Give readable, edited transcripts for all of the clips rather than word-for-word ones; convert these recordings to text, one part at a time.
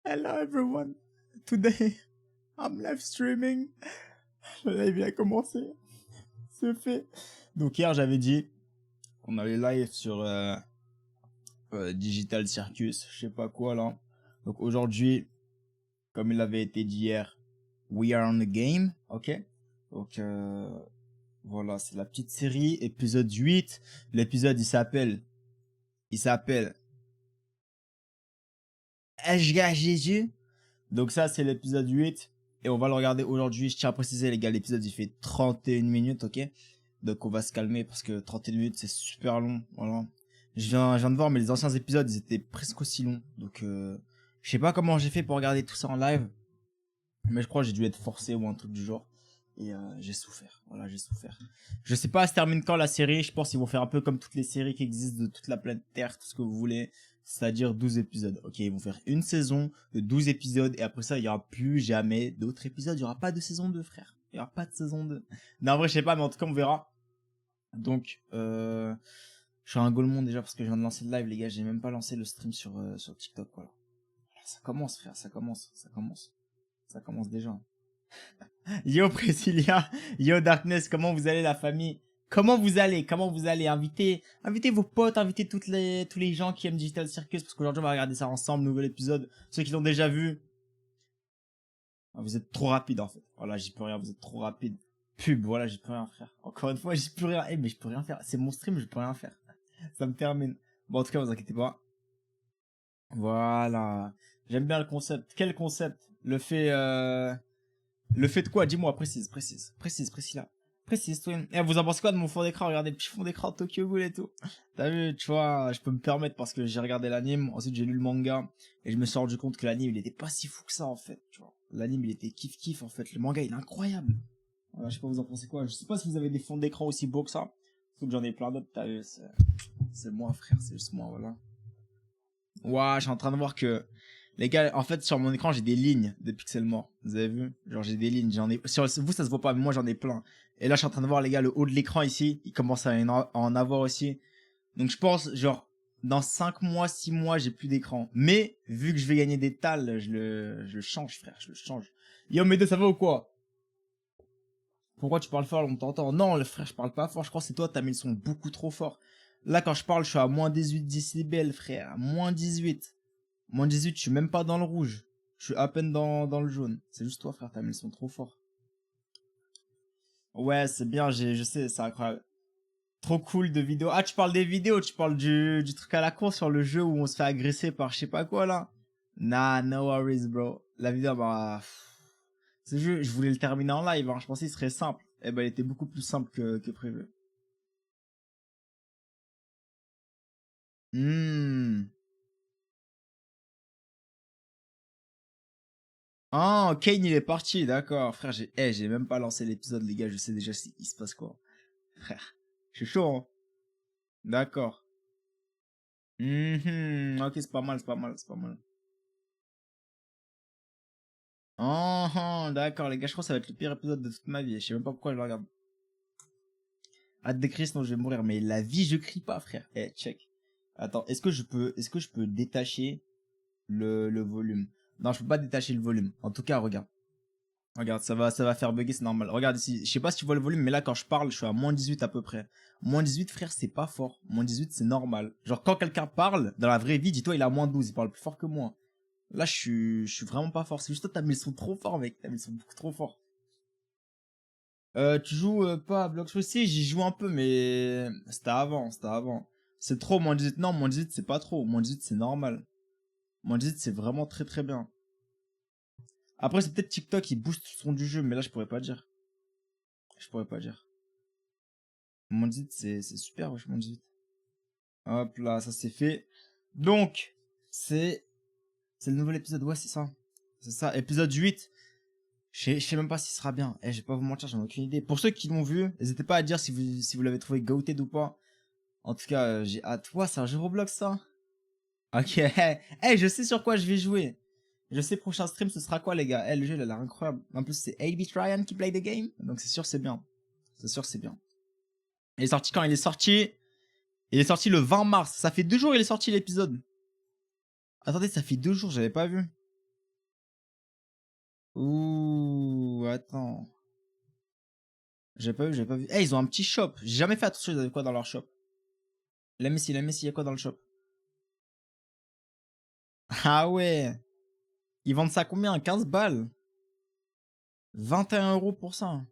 Hello everyone. Today, I'm live streaming. Le live a commencé. C'est fait. Donc hier, j'avais dit qu'on allait live sur Digital Circus, je sais pas quoi là. Donc aujourd'hui, comme il avait été dit hier, we are on the game, ok. Donc voilà, c'est la petite série, épisode 8. L'épisode, il s'appelle HGA Jésus. Donc ça, c'est l'épisode 8. Et on va le regarder aujourd'hui. Je tiens à préciser, les gars, l'épisode, il fait 31 minutes, ok? Donc on va se calmer parce que 31 minutes, c'est super long. Voilà. Je viens de voir, mais les anciens épisodes, ils étaient presque aussi longs. Donc je sais pas comment j'ai fait pour regarder tout ça en live. Mais je crois que j'ai dû être forcé ou un truc du genre. Et j'ai souffert. Voilà, j'ai souffert. Je sais pas, elle se termine quand la série. Je pense qu'ils vont faire un peu comme toutes les séries qui existent de toute la planète Terre, tout ce que vous voulez. C'est-à-dire 12 épisodes. Ok, ils vont faire une saison de 12 épisodes. Et après ça, il y aura plus jamais d'autres épisodes. Il y aura pas de saison 2, frère. Il y aura pas de saison 2. Non, en vrai, je sais pas, mais en tout cas, on verra. Donc, je suis un golemon déjà parce que je viens de lancer le live, les gars. J'ai même pas lancé le stream sur TikTok, voilà. Ça commence, frère, ça commence. Ça commence déjà. Yo Priscilla, yo Darkness, comment vous allez la famille? Comment vous allez? Invitez vos potes, invitez tous les gens qui aiment Digital Circus parce qu'aujourd'hui on va regarder ça ensemble, nouvel épisode. Ceux qui l'ont déjà vu, vous êtes trop rapide en fait. Voilà, j'y peux rien, vous êtes trop rapide. Pub, voilà, j'y peux rien faire. Encore une fois, j'y peux rien. Mais je peux rien faire. C'est mon stream, je peux rien faire. Ça me termine. Bon, en tout cas, vous inquiétez pas. Voilà. J'aime bien le concept. Quel concept? Le fait de quoi? Dis-moi, précise, là. Précise, Twin. Eh, vous en pensez quoi de mon fond d'écran? Regardez, petit fond d'écran Tokyo Ghoul et tout. T'as vu, tu vois, je peux me permettre parce que j'ai regardé l'anime, ensuite j'ai lu le manga, et je me suis rendu compte que l'anime, il était pas si fou que ça, en fait, tu vois. L'anime, il était kiff-kiff, en fait. Le manga, il est incroyable. Voilà, je sais pas, vous en pensez quoi? Je sais pas si vous avez des fonds d'écran aussi beaux que ça. Sauf que j'en ai plein d'autres, t'as vu, c'est moi, frère, c'est juste moi, voilà. Ouah, je suis en train de voir que les gars, en fait, sur mon écran, j'ai des lignes de pixels morts. Vous avez vu? Genre, j'ai des lignes. J'en ai. Sur vous, ça se voit pas, mais moi, j'en ai plein. Et là, je suis en train de voir, les gars, le haut de l'écran ici. Il commence à en avoir aussi. Donc, je pense, genre, dans 5 mois, 6 mois, j'ai plus d'écran. Mais, vu que je vais gagner des tals, je le change, frère. Je le change. Yo, mes deux, ça va ou quoi? Pourquoi tu parles fort? On t'entend. Non, le frère, je parle pas fort. Je crois que c'est toi, t'as mis le son beaucoup trop fort. Là, quand je parle, je suis à moins 18 décibels, frère. Moins 18. Moins 18, je suis même pas dans le rouge. Je suis à peine dans le jaune. C'est juste toi, frère, t'as mis le son trop fort. Ouais, c'est bien, je sais, c'est incroyable. Trop cool de vidéos. Ah, tu parles des vidéos, tu parles du truc à la cour sur le jeu où on se fait agresser par je sais pas quoi, là. Nah, no worries, bro. La vidéo, bah... Ce jeu, je voulais le terminer en live, hein. Je pensais qu'il serait simple. Eh ben, il était beaucoup plus simple que prévu. Hmm. Ah, Kane, il est parti, d'accord. Frère, j'ai même pas lancé l'épisode, les gars, je sais déjà il se passe quoi. Frère, je suis chaud, hein. D'accord. Ok, c'est pas mal, c'est pas mal, c'est pas mal. D'accord, les gars, je crois que ça va être le pire épisode de toute ma vie. Je sais même pas pourquoi je le regarde. Hâte d'écrire, sinon je vais mourir. Mais la vie, je crie pas, frère. Eh, check. Attends, est-ce que je peux détacher le volume? Non, je peux pas détacher le volume. En tout cas, regarde. Regarde, ça va faire bugger, c'est normal. Regarde ici, je sais pas si tu vois le volume, mais là, quand je parle, je suis à moins 18 à peu près. Moins 18, frère, c'est pas fort. Moins 18, c'est normal. Genre, quand quelqu'un parle, dans la vraie vie, dis-toi, il a moins 12, il parle plus fort que moi. Là, je suis vraiment pas fort. C'est juste toi, t'as mis le son trop fort, mec. T'as mis le son beaucoup trop fort. Tu joues pas à Blox aussi, j'y joue un peu, mais c'était avant. C'est trop, moins 18. Non, moins 18, c'est pas trop. Moins 18, c'est normal. Moins 18, c'est vraiment très très bien. Après, c'est peut-être TikTok qui booste le son du jeu, mais là, je pourrais pas dire. Je pourrais pas dire. Moins 18, c'est super, wesh, moins 18. Hop là, ça c'est fait. Donc, c'est le nouvel épisode, ouais, c'est ça. C'est ça, épisode 8. Je sais même pas si ce sera bien. Eh, je vais pas vous mentir, j'en ai aucune idée. Pour ceux qui l'ont vu, n'hésitez pas à dire si vous l'avez trouvé goated ou pas. En tout cas, j'ai hâte. Ouais, c'est un jeu Roblox, ça. Ok, eh, je sais sur quoi je vais jouer. Je sais, prochain stream, ce sera quoi, les gars? Eh, le jeu, il a l'air incroyable. En plus, c'est 8-bit Ryan qui play the game. Donc, c'est sûr, c'est bien. C'est sûr, c'est bien. Il est sorti quand? Il est sorti... Il est sorti le 20 mars. Ça fait 2 jours il est sorti l'épisode. Attendez, ça fait 2 jours, j'avais pas vu. Ouh, attends. J'ai pas vu, j'ai pas vu. Eh, ils ont un petit shop. J'ai jamais fait attention, ils avaient quoi dans leur shop. La Messi, il y a quoi dans le shop? Ah ouais. Ils vendent ça combien? 15 balles. 21 € pour ça.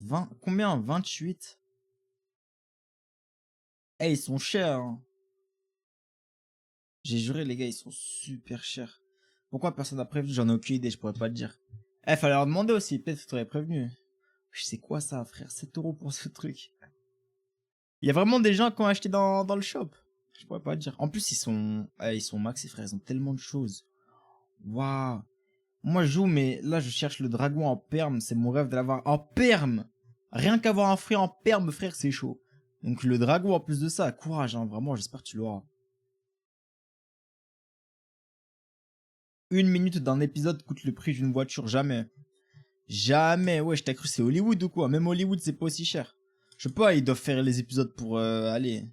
20, combien? 28. Eh, ils sont chers, hein. J'ai juré, les gars, ils sont super chers. Pourquoi personne n'a prévenu? J'en ai aucune idée, je pourrais pas te dire. Eh, fallait leur demander aussi, peut-être que t'aurais prévenu. Je sais quoi ça, frère? 7 € pour ce truc. Il y a vraiment des gens qui ont acheté dans le shop. Je pourrais pas te dire. En plus, ils sont max, frère, ils ont tellement de choses. Waouh. Moi, je joue, mais là, je cherche le dragon en perme. C'est mon rêve de l'avoir en perme. Rien qu'avoir un fruit en perme, frère, c'est chaud. Donc, le dragon, en plus de ça, courage, hein, vraiment, j'espère que tu l'auras. 1 minute d'un épisode coûte le prix d'une voiture, jamais. Jamais, ouais, je t'ai cru, c'est Hollywood ou quoi? Même Hollywood, c'est pas aussi cher. Je sais pas, ils doivent faire les épisodes pour aller.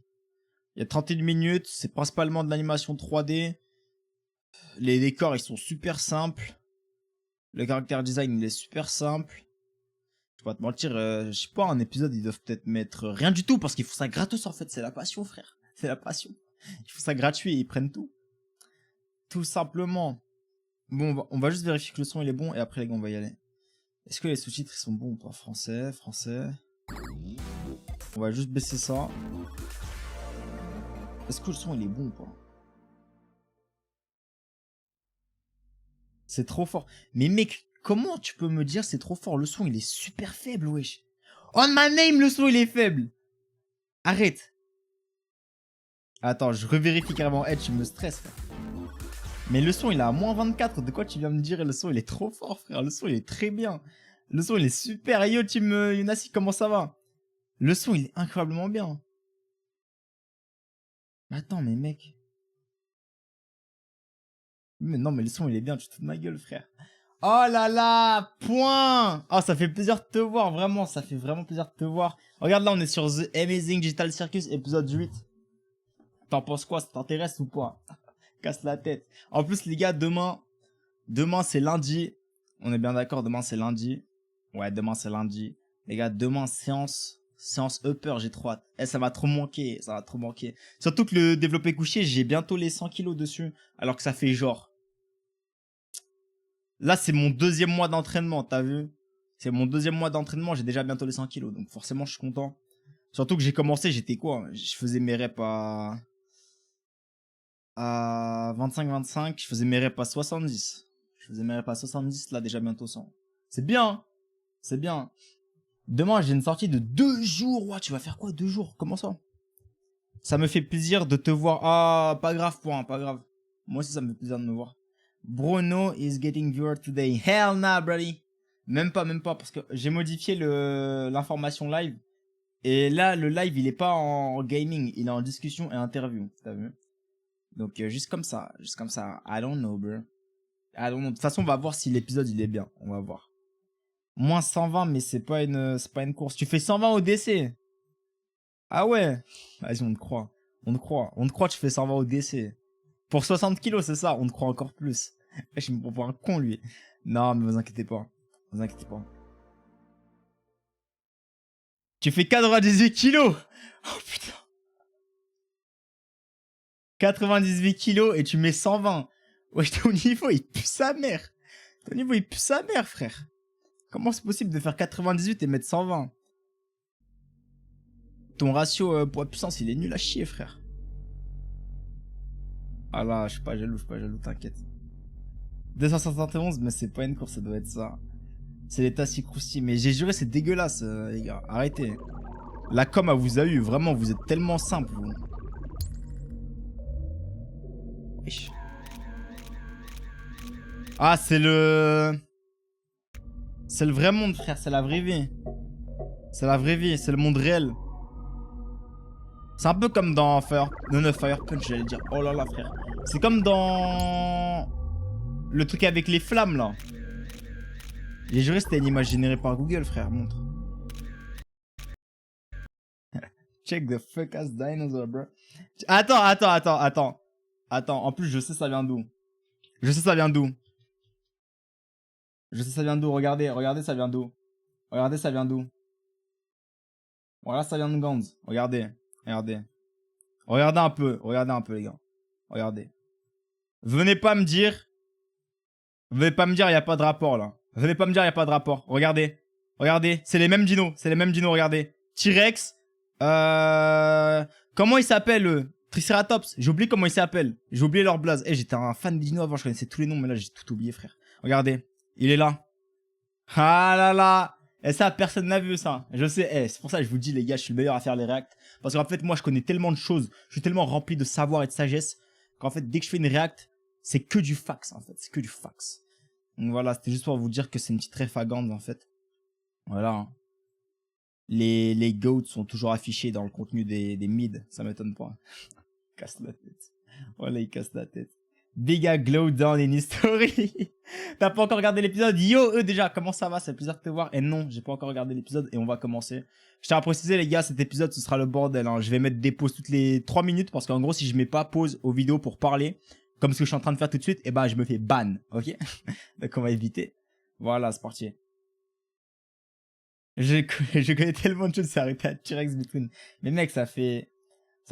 Il y a 31 minutes, c'est principalement de l'animation 3D. Les décors, ils sont super simples. Le caractère design, il est super simple. Je vais pas te mentir, je sais pas, un épisode, ils doivent peut-être mettre rien du tout parce qu'ils font ça gratos en fait. C'est la passion, frère. C'est la passion. Ils font ça gratuit et ils prennent tout. Tout simplement. Bon, on va juste vérifier que le son il est bon et après les gars, on va y aller. Est-ce que les sous-titres ils sont bons ou pas? Français, français. On va juste baisser ça. Est-ce que le son il est bon ou pas? C'est trop fort. Mais mec, comment tu peux me dire c'est trop fort? Le son il est super faible, wesh. On my name, le son il est faible. Arrête. Attends, je revérifie carrément. Hey, tu me stresses, frère. Mais le son il est à moins 24. De quoi tu viens me dire? Le son il est trop fort, frère. Le son il est très bien. Le son il est super. Yo, Yunasi, comment ça va? Le son il est incroyablement bien. Attends, mais mec. Mais non, mais le son il est bien. Tu te fous de ma gueule, frère. Oh là là, point. Oh, ça fait plaisir de te voir, vraiment. Ça fait vraiment plaisir de te voir. Regarde là, on est sur The Amazing Digital Circus, épisode 8. T'en penses quoi? Ça t'intéresse ou pas? Casse la tête. En plus, les gars, demain c'est lundi. On est bien d'accord, demain c'est lundi. Ouais, demain c'est lundi. Les gars, demain séance upper, j'ai trop hâte. Eh, ça va trop manquer, ça va trop manquer. Surtout que le développé couché, j'ai bientôt les 100 kilos dessus. Alors que ça fait genre. Là, c'est mon deuxième mois d'entraînement, t'as vu? C'est mon deuxième mois d'entraînement, j'ai déjà bientôt les 100 kilos. Donc forcément, je suis content. Surtout que j'ai commencé, j'étais quoi? Je faisais mes reps à 25-25, je faisais mes reps à 70. Je faisais mes reps à 70, là déjà bientôt 100. C'est bien, hein. C'est bien. Demain, j'ai une sortie de 2 jours. Ouah, tu vas faire quoi 2 jours? Comment ça? Ça me fait plaisir de te voir. Ah, pas grave, point, pas grave. Moi aussi, ça me fait plaisir de me voir. Bruno is getting viewer today. Hell nah, buddy. Même pas, parce que j'ai modifié l'information live. Et là, le live, il est pas en gaming, il est en discussion et interview. T'as vu? Donc, juste comme ça. I don't know, bro. I don't know. De toute façon, on va voir si l'épisode, il est bien. On va voir. Moins 120, mais c'est pas une course. Tu fais 120 au DC. Ah ouais. Vas-y, on te croit. On te croit, tu fais 120 au DC. Pour 60 kilos, c'est ça. On te croit encore plus. Je me prends pour un con, lui. Non, mais vous inquiétez pas. Vous inquiétez pas. Tu fais 98 kilos. Oh putain. 98 kilos et tu mets 120. Wesh, ton niveau, il pue sa mère. Ton niveau, il pue sa mère, frère. Comment c'est possible de faire 98 et mettre 120? Ton ratio poids-puissance, il est nul à chier, frère. Ah là, je suis pas jaloux, t'inquiète. 271, mais c'est pas une course, ça doit être ça. C'est les tassis croustilles. Mais j'ai juré, c'est dégueulasse, les gars. Arrêtez. La com, elle vous a eu. Vraiment, vous êtes tellement simple, vous. Wesh. Ah, c'est le vrai monde, frère. C'est la vraie vie. C'est la vraie vie. C'est le monde réel. C'est un peu comme dans Fire Punch, j'allais dire. Oh là là, frère. C'est comme dans le truc avec les flammes, là. J'ai juré, c'était une image générée par Google, frère. Montre. Check the fuck ass dinosaur, bro. Attends. Attends, en plus, je sais ça vient d'où. Je sais ça vient d'où, regardez, regardez ça vient d'où. Regardez ça vient d'où. Voilà, ça vient de Gans. Regardez, regardez. Regardez un peu les gars. Regardez. Venez pas me dire, il n'y a pas de rapport là. Venez pas me dire, il n'y a pas de rapport. Regardez, regardez, c'est les mêmes dinos, regardez. T-Rex, comment il s'appelle Triceratops, j'ai oublié comment il s'appelle. J'ai oublié leur blaze. Eh, j'étais un fan des dinos avant, je connaissais tous les noms, mais là j'ai tout oublié frère. Regardez, il est là. Ah là là. Et ça, personne n'a vu ça. Je sais, c'est pour ça que je vous dis les gars, je suis le meilleur à faire les reacts. Parce qu'en fait, moi je connais tellement de choses, je suis tellement rempli de savoir et de sagesse, qu'en fait, dès que je fais une react, c'est que du fax en fait, c'est que du fax. Donc voilà, c'était juste pour vous dire que c'est une petite réfagande en fait. Voilà. Les goats sont toujours affichés dans le contenu des mids, ça m'étonne pas. Casse la tête. Voilà, il casse la tête. Big glow down in history. T'as pas encore regardé l'épisode? Yo, eux déjà, comment ça va? C'est un plaisir de te voir. Et non, j'ai pas encore regardé l'épisode et on va commencer. Je tiens à préciser les gars, cet épisode ce sera le bordel. Hein. Je vais mettre des pauses toutes les 3 minutes parce qu'en gros, si je mets pas pause aux vidéos pour parler, comme ce que je suis en train de faire tout de suite, et ben je me fais ban, ok? Donc on va éviter. Voilà, c'est parti. Je connais tellement de choses, c'est arrêté à T-Rex Between. Mais mec, ça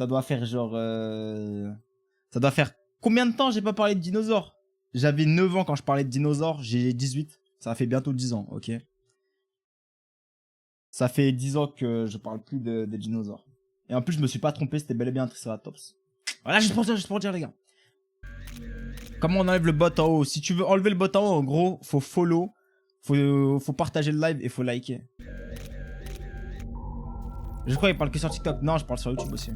doit faire genre... Ça doit faire... Combien de temps j'ai pas parlé de dinosaures? J'avais 9 ans quand je parlais de dinosaures, j'ai 18. Ça fait bientôt 10 ans, ok? Ça fait 10 ans que je parle plus des dinosaures. Et en plus, je me suis pas trompé, c'était bel et bien un Triceratops. Voilà, juste pour dire, les gars. Comment on enlève le bot en haut? Si tu veux enlever le bot en haut, en gros, faut follow, faut partager le live et faut liker. Je crois qu'il parle que sur TikTok. Non, je parle sur YouTube aussi.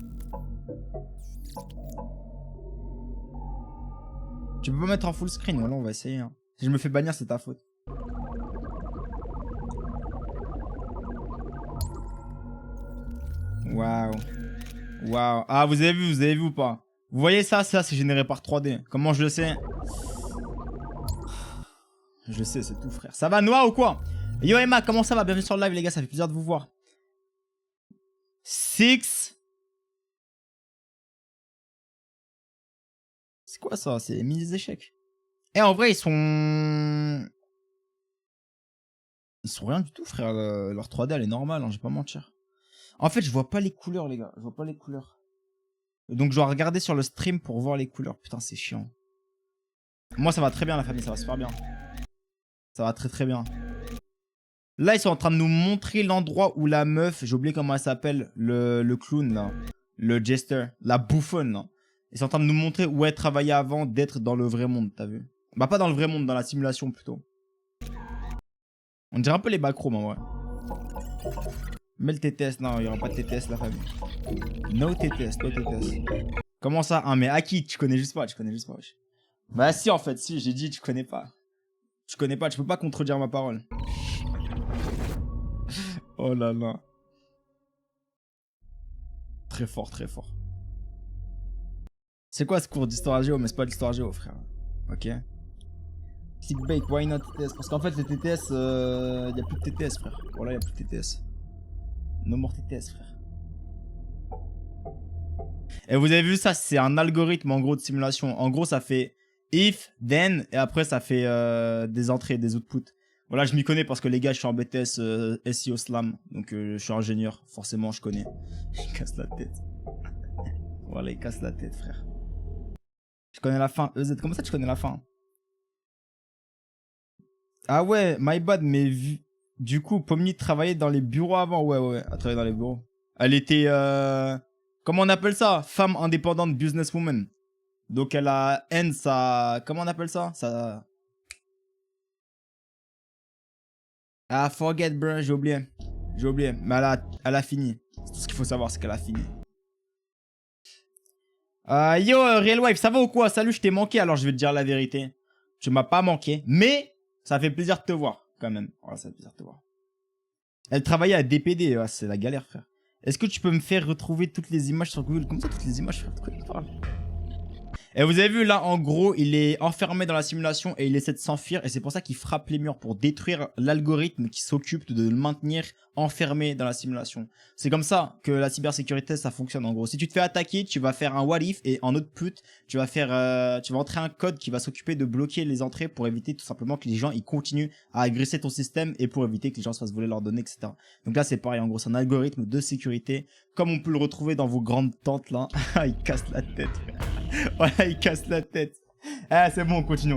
Tu peux pas mettre en full screen, voilà, on va essayer. Hein. Si je me fais bannir, c'est ta faute. Waouh. Waouh. Ah, vous avez vu ou pas? Vous voyez ça, c'est généré par 3D. Comment je le sais? Je sais, c'est tout, frère. Ça va, Noah ou quoi? Yo, Emma, comment ça va? Bienvenue sur le live, les gars, ça fait plaisir de vous voir. 6. C'est quoi ça? C'est mini échecs. Et en vrai, ils sont rien du tout, frère. Leur 3D, elle est normale, hein, je vais pas mentir. En fait, je vois pas les couleurs, les gars. Je vois pas les couleurs. Donc, je dois regarder sur le stream pour voir les couleurs. Putain, c'est chiant. Moi, ça va très bien, la famille. Ça va super bien. Ça va très très bien. Là, ils sont en train de nous montrer l'endroit où la meuf, j'ai oublié comment elle s'appelle, le clown, là. Le jester. La bouffonne, là. Ils sont en train de nous montrer où elle travaillait avant d'être dans le vrai monde, t'as vu? Bah, pas dans le vrai monde, dans la simulation, plutôt. On dirait un peu les backrooms, en vrai. Mais le TTS, non, il n'y aura pas de TTS, la famille. No TTS, no TTS. Comment ça? Ah, mais à qui? Tu connais juste pas, wesh. Bah si, en fait, si, j'ai dit, tu connais pas. Tu connais pas, tu peux pas contredire ma parole. Oh là là. Très fort, très fort. C'est quoi ce cours d'histoire géo? Mais c'est pas d'histoire géo, frère. Ok. Clickbait, why not TTS? Parce qu'en fait, les TTS, y a plus de TTS, frère. Voilà, y a plus de TTS. No more TTS, frère. Et vous avez vu ça, c'est un algorithme en gros de simulation. En gros, ça fait if, then, et après ça fait des entrées, des outputs. Voilà, je m'y connais parce que les gars, je suis en BTS SEO Slam. Donc je suis ingénieur, forcément je connais. Il casse la tête. Voilà, il casse la tête, frère. Je connais la fin. EZ, comment ça tu connais la fin? Ah ouais, my bad, mais du coup, Pomni travaillait dans les bureaux avant. Ouais, elle travaillait dans les bureaux. Elle était... Comment on appelle ça? Femme indépendante, businesswoman. Donc elle a sa... Comment on appelle ça? Ça... Ah, forget, bro, j'ai oublié. J'ai oublié. Mais elle a fini. C'est tout ce qu'il faut savoir, c'est qu'elle a fini. Yo, Real Wife, ça va ou quoi? Salut, je t'ai manqué, alors je vais te dire la vérité. Tu m'as pas manqué, mais ça fait plaisir de te voir, quand même. Voilà, ça fait plaisir de te voir. Elle travaillait à DPD, ouais, c'est la galère, frère. Est-ce que tu peux me faire retrouver toutes les images sur Google? Comme ça, toutes les images, frère, de quoi il parle? Et vous avez vu là, en gros, il est enfermé dans la simulation et il essaie de s'enfuir. Et c'est pour ça qu'il frappe les murs pour détruire l'algorithme qui s'occupe de le maintenir enfermé dans la simulation. C'est comme ça que la cybersécurité, ça fonctionne en gros. Si tu te fais attaquer, tu vas faire un what if et en output, tu vas entrer un code qui va s'occuper de bloquer les entrées pour éviter tout simplement que les gens ils continuent à agresser ton système et pour éviter que les gens se fassent voler leurs données, etc. Donc là, c'est pareil. En gros, c'est un algorithme de sécurité comme on peut le retrouver dans vos grandes tentes là. Il casse la tête. Voilà, il casse la tête. Ah, c'est bon, on continue.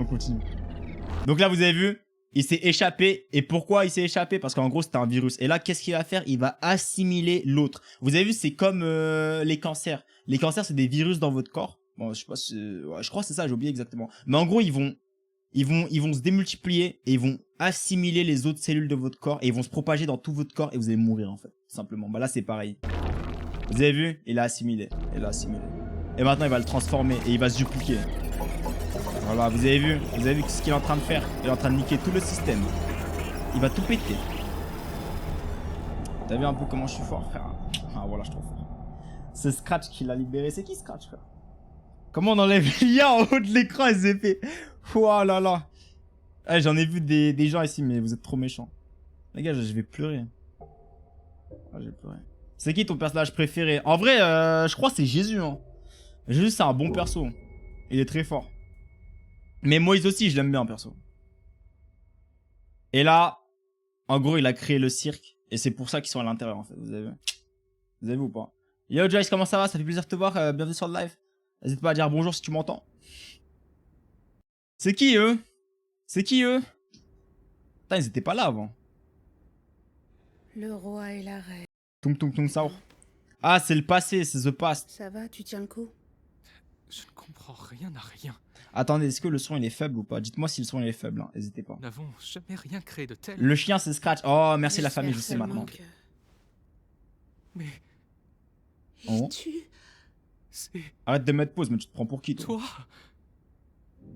Donc là, vous avez vu, il s'est échappé. Et pourquoi il s'est échappé? Parce qu'en gros, c'était un virus. Et là, qu'est-ce qu'il va faire? Il va assimiler l'autre. Vous avez vu, c'est comme les cancers. Les cancers, c'est des virus dans votre corps. Bon, je sais pas si... ouais, je crois que c'est ça, j'ai oublié exactement. Mais en gros, ils vont se démultiplier et ils vont assimiler les autres cellules de votre corps et ils vont se propager dans tout votre corps et vous allez mourir en fait, tout simplement. Bah là, c'est pareil. Vous avez vu? Il a assimilé. Et maintenant, il va le transformer et il va se dupliquer. Voilà, vous avez vu ce qu'il est en train de faire? Il est en train de niquer tout le système. Il va tout péter. T'as vu un peu comment je suis fort, frère? Ah, voilà, je suis trop fort. C'est Scratch qui l'a libéré. C'est qui Scratch, frère? Comment on enlève l'IA en haut de l'écran, les épées? Oh là là. Eh, j'en ai vu des gens ici, mais vous êtes trop méchants. Les gars, je vais pleurer. Ah, je vais pleurer. C'est qui ton personnage préféré? En vrai, je crois que c'est Jésus, hein. Jésus, c'est un bon perso. Il est très fort. Mais Moïse aussi, je l'aime bien, perso. Et là, en gros, il a créé le cirque. Et c'est pour ça qu'ils sont à l'intérieur, en fait. Vous avez vu? Vous avez vu ou pas? Yo, Joyce, comment ça va? Ça fait plaisir de te voir. Bienvenue sur le live. N'hésite pas à dire bonjour si tu m'entends. C'est qui, eux? Putain, ils étaient pas là avant. Le roi et la reine. Tung Saur. Ah, c'est le passé, c'est the past. Ça va, tu tiens le coup? Je ne comprends rien à rien. Attendez, est-ce que le son il est faible ou pas? Dites-moi si le son il est faible, hein. N'hésitez pas. Nous n'avons jamais rien créé de tel. Le chien c'est Scratch. Oh, merci la famille, je sais maintenant. Mais Oh. c'est Arrête de mettre pause, mais tu te prends pour qui, toi? toi.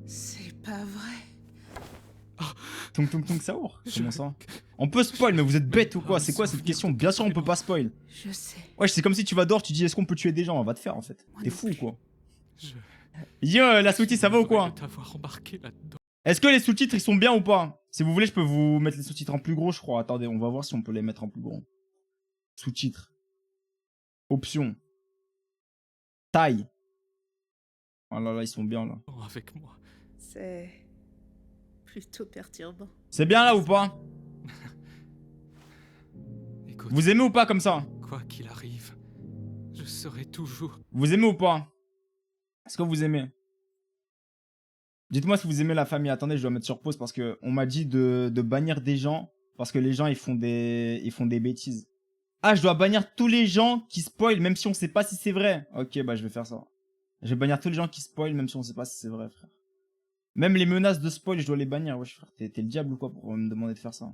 C'est pas vrai. Tung Saur. Comment ça? On peut spoil, mais vous êtes bête ou quoi? C'est quoi cette question? Bien sûr, on peut pas spoil. Je sais. Ouais, c'est comme si tu vas dehors, tu dis est-ce qu'on peut tuer des gens? On va te faire en fait. T'es fou ou quoi? Je Yo, la sous-titre, ça va ou quoi? de t'avoir embarqué là-dedans. Est-ce que les sous-titres ils sont bien ou pas? Si vous voulez, je peux vous mettre les sous-titres en plus gros, je crois. Attendez, on va voir si on peut les mettre en plus gros. Sous-titres. Options. Taille. Oh là là, ils sont bien là. Avec moi. C'est plutôt perturbant. C'est bien là ou pas? Écoute, Vous aimez ou pas comme ça? quoi qu'il arrive, je serai toujours. Vous aimez ou pas? Est-ce que vous aimez? Dites-moi si vous aimez la famille. Attendez, je dois mettre sur pause parce que on m'a dit de bannir des gens parce que les gens ils font des bêtises. Ah, je dois bannir tous les gens qui spoilent même si on sait pas si c'est vrai. Ok, bah je vais faire ça. Je vais bannir tous les gens qui spoilent même si on sait pas si c'est vrai, frère. Même les menaces de spoil, je dois les bannir. Wesh, frère, t'es le diable ou quoi pour me demander de faire ça?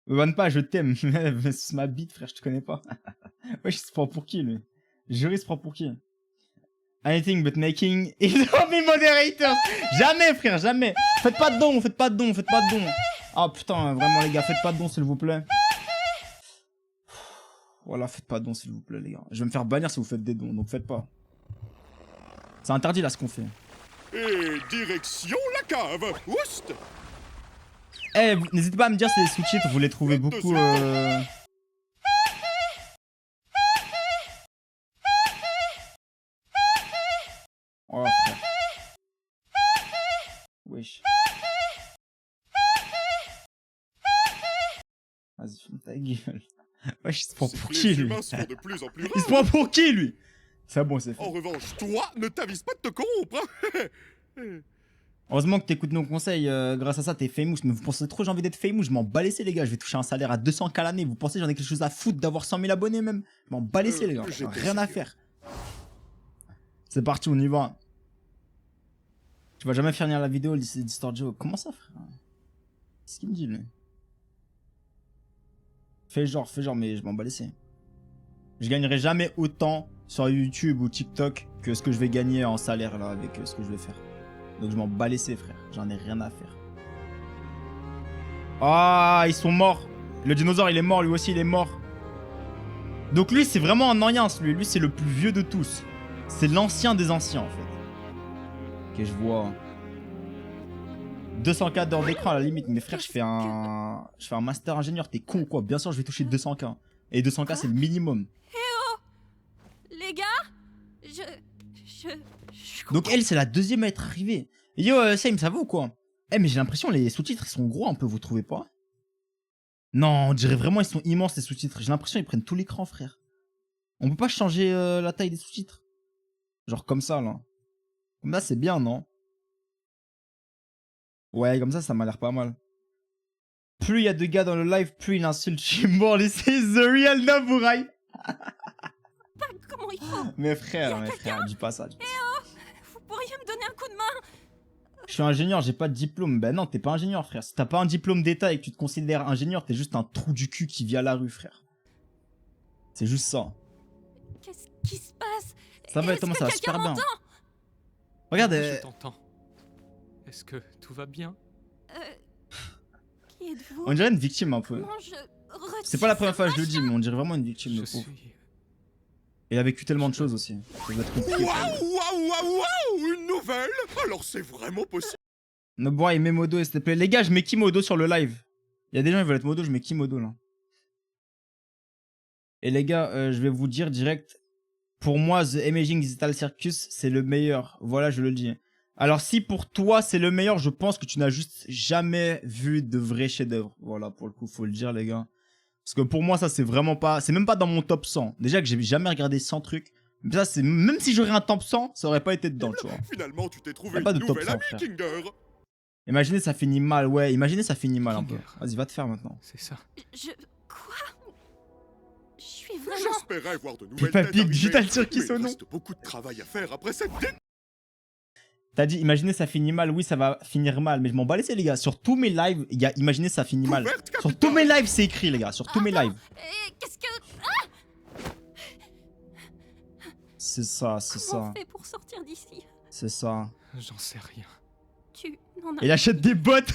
Me banne pas, je t'aime. C'est ma bite, frère, je te connais pas. Wesh, il se prend pour qui, lui? Jure, il se prend pour qui? Anything but making it be moderators. Jamais, frère, jamais. Faites pas de dons, faites pas de dons, faites pas de dons. Ah putain, vraiment, les gars, faites pas de dons, s'il vous plaît. Voilà, faites pas de dons, s'il vous plaît, les gars. Je vais me faire bannir si vous faites des dons, donc faites pas. C'est interdit, là, ce qu'on fait. Et direction la cave. Oust. Eh, n'hésitez pas à me dire si les sous-titres, vous les trouvez beaucoup... Oh, frère. Wesh. Vas-y, ferme ta gueule. Wesh, il se prend pour qui, Les lui? humains sont de plus en plus Il se rares. prend pour qui, lui? C'est bon, c'est fait. En revanche, toi, ne t'avise pas de te corrompre. Hein. Heureusement que t'écoutes nos conseils, grâce à ça t'es famous. Mais vous pensez trop j'ai envie d'être famous, je m'en bats les couilles, les gars. Je vais toucher un salaire à 200K l'année. Vous pensez j'en ai quelque chose à foutre d'avoir 100 000 abonnés même? Je m'en bats les couilles, les gars. j'étais Rien à faire. C'est parti, on y va. Tu vas jamais finir la vidéo, Distort Joe. Comment ça, frère? Qu'est-ce qu'il me dit, lui? Fais genre, mais je m'en bats les couilles. Je gagnerai jamais autant sur YouTube ou TikTok que ce que je vais gagner en salaire là avec ce que je vais faire. Donc je m'en bats les couilles, frère. J'en ai rien à faire. Ah, ils sont morts. Le dinosaure, il est mort. Lui aussi, il est mort. Donc lui, c'est vraiment un ancien, lui. Lui, c'est le plus vieux de tous. C'est l'ancien des anciens, en fait. Ok, je vois. 200K d'heures d'écran à la limite. Mais frère, je fais un master ingénieur. T'es con ou quoi? Bien sûr, je vais toucher 200K. Et 200K, c'est le minimum. Les gars, je Donc elle, c'est la deuxième à être arrivée. Yo, Same, ça va ou quoi? Eh, mais j'ai l'impression les sous-titres, ils sont gros un peu, vous trouvez pas? Non, on dirait vraiment ils sont immenses les sous-titres. J'ai l'impression ils prennent tout l'écran, frère. On peut pas changer la taille des sous-titres? Genre comme ça, là. Comme ça, c'est bien, non? Ouais, comme ça m'a l'air pas mal. Plus il y a de gars dans le live, plus il insulte. Je suis mort, laissez The Real Naburai. comment il faut? Mes frères, dis pas ça. Vous pourriez me donner un coup de main? Je suis ingénieur, j'ai pas de diplôme. Ben non, t'es pas ingénieur, frère. Si t'as pas un diplôme d'état et que tu te considères ingénieur, t'es juste un trou du cul qui vit à la rue, frère. C'est juste ça. Qu'est-ce qui se passe? Ça va, Est-ce Thomas, que ça va quelqu'un super bien. m'entend? Regarde, Je t'entends. Est-ce que tout va bien? Qui êtes-vous? on dirait une victime un peu. Comment je retire C'est pas la première ce fois que je le machin? dis, mais on dirait vraiment une victime, Je le pauvre. suis... Il a vécu tellement de choses aussi. Ça doit être compliqué. Waouh, une nouvelle? Alors c'est vraiment possible? Nobois, il met Modo, s'il te plaît. Les gars, je mets qui Modo sur le live? Il y a des gens qui veulent être Modo, je mets qui Modo là? Et les gars, je vais vous dire direct. Pour moi, The Amazing Digital Circus, c'est le meilleur. Voilà, je le dis. Alors, si pour toi, c'est le meilleur, je pense que tu n'as juste jamais vu de vrai chef-d'œuvre. Voilà, pour le coup, faut le dire, les gars. Parce que pour moi, ça, c'est vraiment pas... C'est même pas dans mon top 100. Déjà que j'ai jamais regardé 100 trucs. Mais ça, c'est... Même si j'aurais un top 100, ça aurait pas été dedans, tu vois. Finalement, tu t'es trouvé Y a pas une de top nouvelle 100, amie, frère. Kinger. Imaginez, ça finit mal. Ouais, imaginez, ça finit mal un peu. Kinger. Vas-y, va te faire maintenant. C'est ça. Quoi? Je suis vraiment... J'espérais voir de nouvelles Peppa têtes Pig, arriver, Digital Circus mais au il nom. reste beaucoup de travail à faire après cette dé... T'as dit, imaginez, ça finit mal. Oui, ça va finir mal. Mais je m'en bats les couilles, les gars. Sur tous mes lives, il y a imaginez, ça finit mal. Couverte, Sur capitaine. tous mes lives, c'est écrit, les gars. Sur tous mes lives. Et qu'est-ce que... C'est ça, c'est Comment ça. on fait pour sortir d'ici? C'est ça. J'en sais rien. Tu n'en as... Il achète des bottes.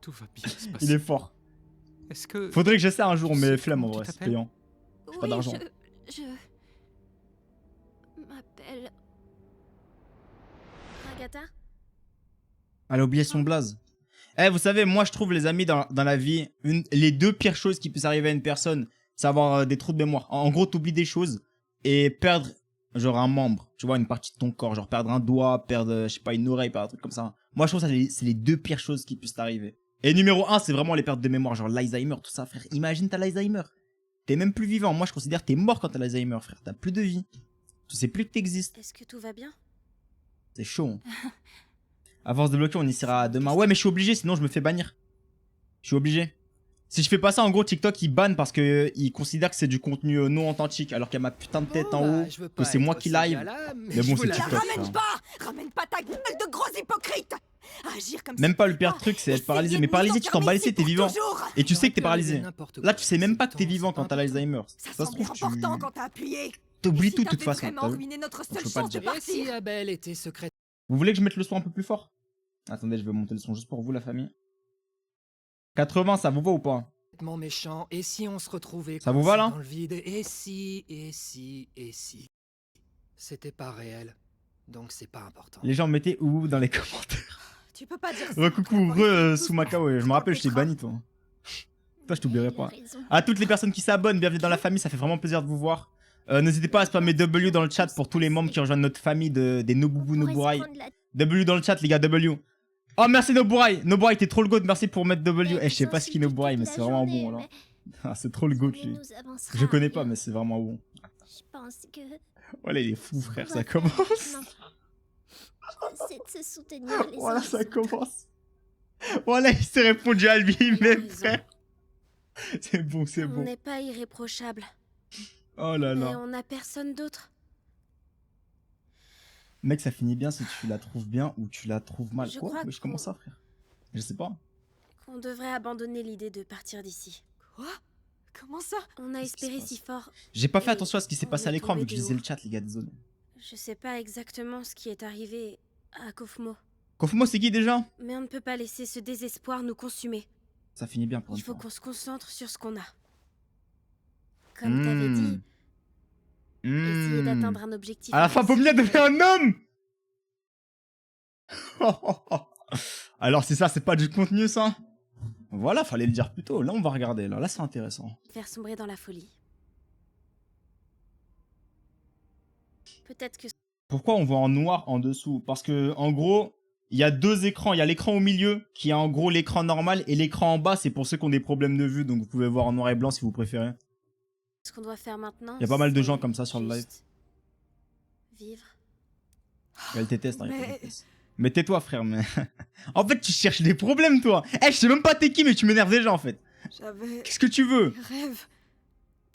Tout va bien se passer. Il est fort. Est-ce que... Faudrait que j'essaie un jour, Tu mais sais flemme en comment vrai, tu c'est t'appelles? payant. Oui, pas d'argent. je... m'appelle... Agatha? Elle a oublié son blaze. Eh, vous savez, moi je trouve, les amis, dans la vie, les deux pires choses qui puissent arriver à une personne, c'est avoir des trous de mémoire. En gros, t'oublies des choses et perdre, genre, un membre. Tu vois, une partie de ton corps. Genre, perdre un doigt, perdre, je sais pas, une oreille, perdre un truc comme ça. Moi, je trouve ça, c'est les deux pires choses qui puissent t'arriver. Et numéro 1, c'est vraiment les pertes de mémoire. Genre, l'Alzheimer, tout ça, frère. Imagine, t'as l'Alzheimer. T'es même plus vivant. Moi, je considère que t'es mort quand t'as l'Alzheimer, frère. T'as plus de vie. Tu sais plus que t'existes. Est-ce que tout va bien? C'est chaud. Hein. À force de bloquer, on y sera demain. Ouais, mais je suis obligé, sinon je me fais bannir. Je suis obligé. Si je fais pas ça, en gros, TikTok, il banne parce que il considère que c'est du contenu non authentique. Alors qu'il y a ma putain de tête en haut, que c'est moi qui live. Mais bon, c'est TikTok. Ramène pas! Ramène pas ta gueule de gros hypocrite! Agir comme Même ça, pas le c'est pire pas. truc, c'est être paralysé. Essayez Mais de paralysé, nous tu t'en bats les couilles, t'es enfermer vivant. pour toujours. Et tu sais que t'es paralysé. Là, tu sais même pas que t'es vivant quand t'as l'Alzheimer. Ça Ça se semblait trouve, important tu quand t'as appuyé. t'oublies Et si tout de toute t'avais façon. vraiment t'as vu. ruiné notre je seule peux pas chance te de dire. Et si partir. Abel était secrète? Vous voulez que je mette le son un peu plus fort? Attendez, je vais monter le son juste pour vous, la famille. 80, ça vous va ou pas? Méchant, et si on se retrouvait Ça vous va, là? dans le vide? Et si c'était pas réel, donc c'est pas important. Les gens, mettez ou dans les commentaires. Tu peux pas dire ça. Recoucou, Soumaka, je me rappelle, je t'ai banni, toi. Toi, je t'oublierai pas. À toutes les personnes qui s'abonnent, bienvenue dans la famille, ça fait vraiment plaisir de vous voir. N'hésitez pas à spammer W dans le chat pour tous les membres qui rejoignent notre famille des Nobubu Noburai. W dans le chat, les gars, W. Oh, merci Noburai. Noburai, t'es trop le goat, merci pour mettre W. Eh, je sais pas ce qui est Noburai, mais c'est vraiment bon, là. Ah, c'est trop le goat, lui. Je connais pas, mais c'est vraiment bon. Je pense que Voilà, il est fou, frère, ça commence. c'est de se soutenir les Voilà, uns ça les autres. commence. Voilà, il s'est répondu à lui-même, raison. frère. C'est bon, c'est On bon. n'est pas irréprochable. Oh là Mais là. on a personne d'autre. Mec, ça finit bien si tu la trouves bien ou tu la trouves mal. Je Quoi? crois Mais je commence ça, frère. Je sais pas. Qu'on devrait abandonner l'idée de partir d'ici. Quoi? Comment ça? On a Qu'est-ce qui se espéré passe si fort. J'ai pas fait Et attention à ce qui s'est on passé à est l'écran tombé vu que je de lisais haut. le chat, les gars, désolé. Je sais pas exactement ce qui est arrivé à Kofmo. Kofumo, c'est qui déjà? Mais on ne peut pas laisser ce désespoir nous consumer. Ça finit bien pour Il une faut fois. qu'on se concentre sur ce qu'on a. Comme t'avais dit, essayer d'atteindre un objectif. À la fin, impossible. Pomnia devient un homme! Alors c'est ça, c'est pas du contenu ça? Voilà, fallait le dire plus tôt. Là on va regarder, là c'est intéressant. Faire sombrer dans la folie. Peut-être que Pourquoi on voit en noir en dessous? Parce que en gros, il y a deux écrans. Il y a l'écran au milieu qui est en gros l'écran normal et l'écran en bas c'est pour ceux qui ont des problèmes de vue. Donc vous pouvez voir en noir et blanc si vous préférez. ce qu'on doit faire maintenant. Il y a pas mal de c'est gens comme ça sur le live. juste Vivre. Elle déteste, hein, Mais- mais tais-toi frère. Mais en fait tu cherches des problèmes toi. Eh, je sais même pas t'es qui mais tu m'énerves déjà en fait. J'avais Qu'est-ce que tu veux? des rêves,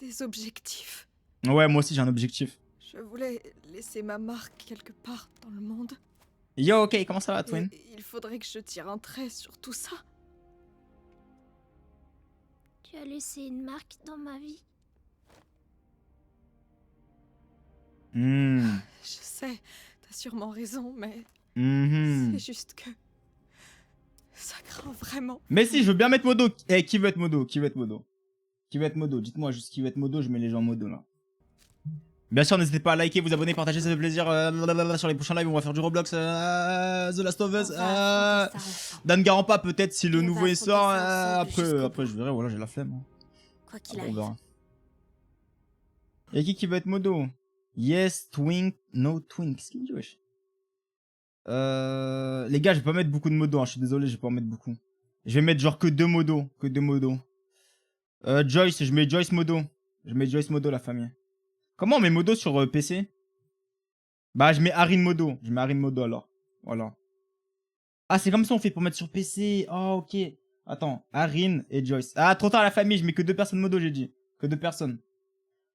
des objectifs. Ouais, moi aussi j'ai un objectif. Je voulais laisser ma marque quelque part dans le monde. Yo, ok, comment ça va, Et Twin? il faudrait que je tire un trait sur tout ça. Tu as laissé une marque dans ma vie. Hmm. Je sais, t'as sûrement raison, mais Mhm. c'est juste que ça craint vraiment. Mais si, je veux bien mettre modo. Eh, qui veut être modo? Qui veut être modo? Qui veut être modo? Dites-moi juste qui veut être modo, je mets les gens en modo là. Bien sûr, n'hésitez pas à liker, vous abonner, partager, ça fait plaisir. Sur les prochains lives, on va faire du Roblox, The Last of Us, On va affronter ça ensemble. Dan Garanpa peut-être si le On va nouveau il affronter sort. ça ensemble jusqu'au Après je verrai, voilà, j'ai la flemme. Hein. Quoi qu'il On arrive. verra. Y'a qui veut être modo? Yes, Twink, no Twink. Qu'est-ce qu'il dit, wesh? Les gars, je vais pas mettre beaucoup de modos, hein. Je suis désolé, je vais pas en mettre beaucoup. Je vais mettre genre que deux modos. Que deux modos. Joyce, je mets Joyce modo. Je mets Joyce modo, la famille. Comment on met modo sur PC? Bah, je mets Arin modo. Je mets Arin modo alors. Voilà. Ah, c'est comme ça on fait pour mettre sur PC. Oh, ok. Attends, Arin et Joyce. Ah, trop tard la famille, je mets que deux personnes modo, j'ai dit. Que deux personnes.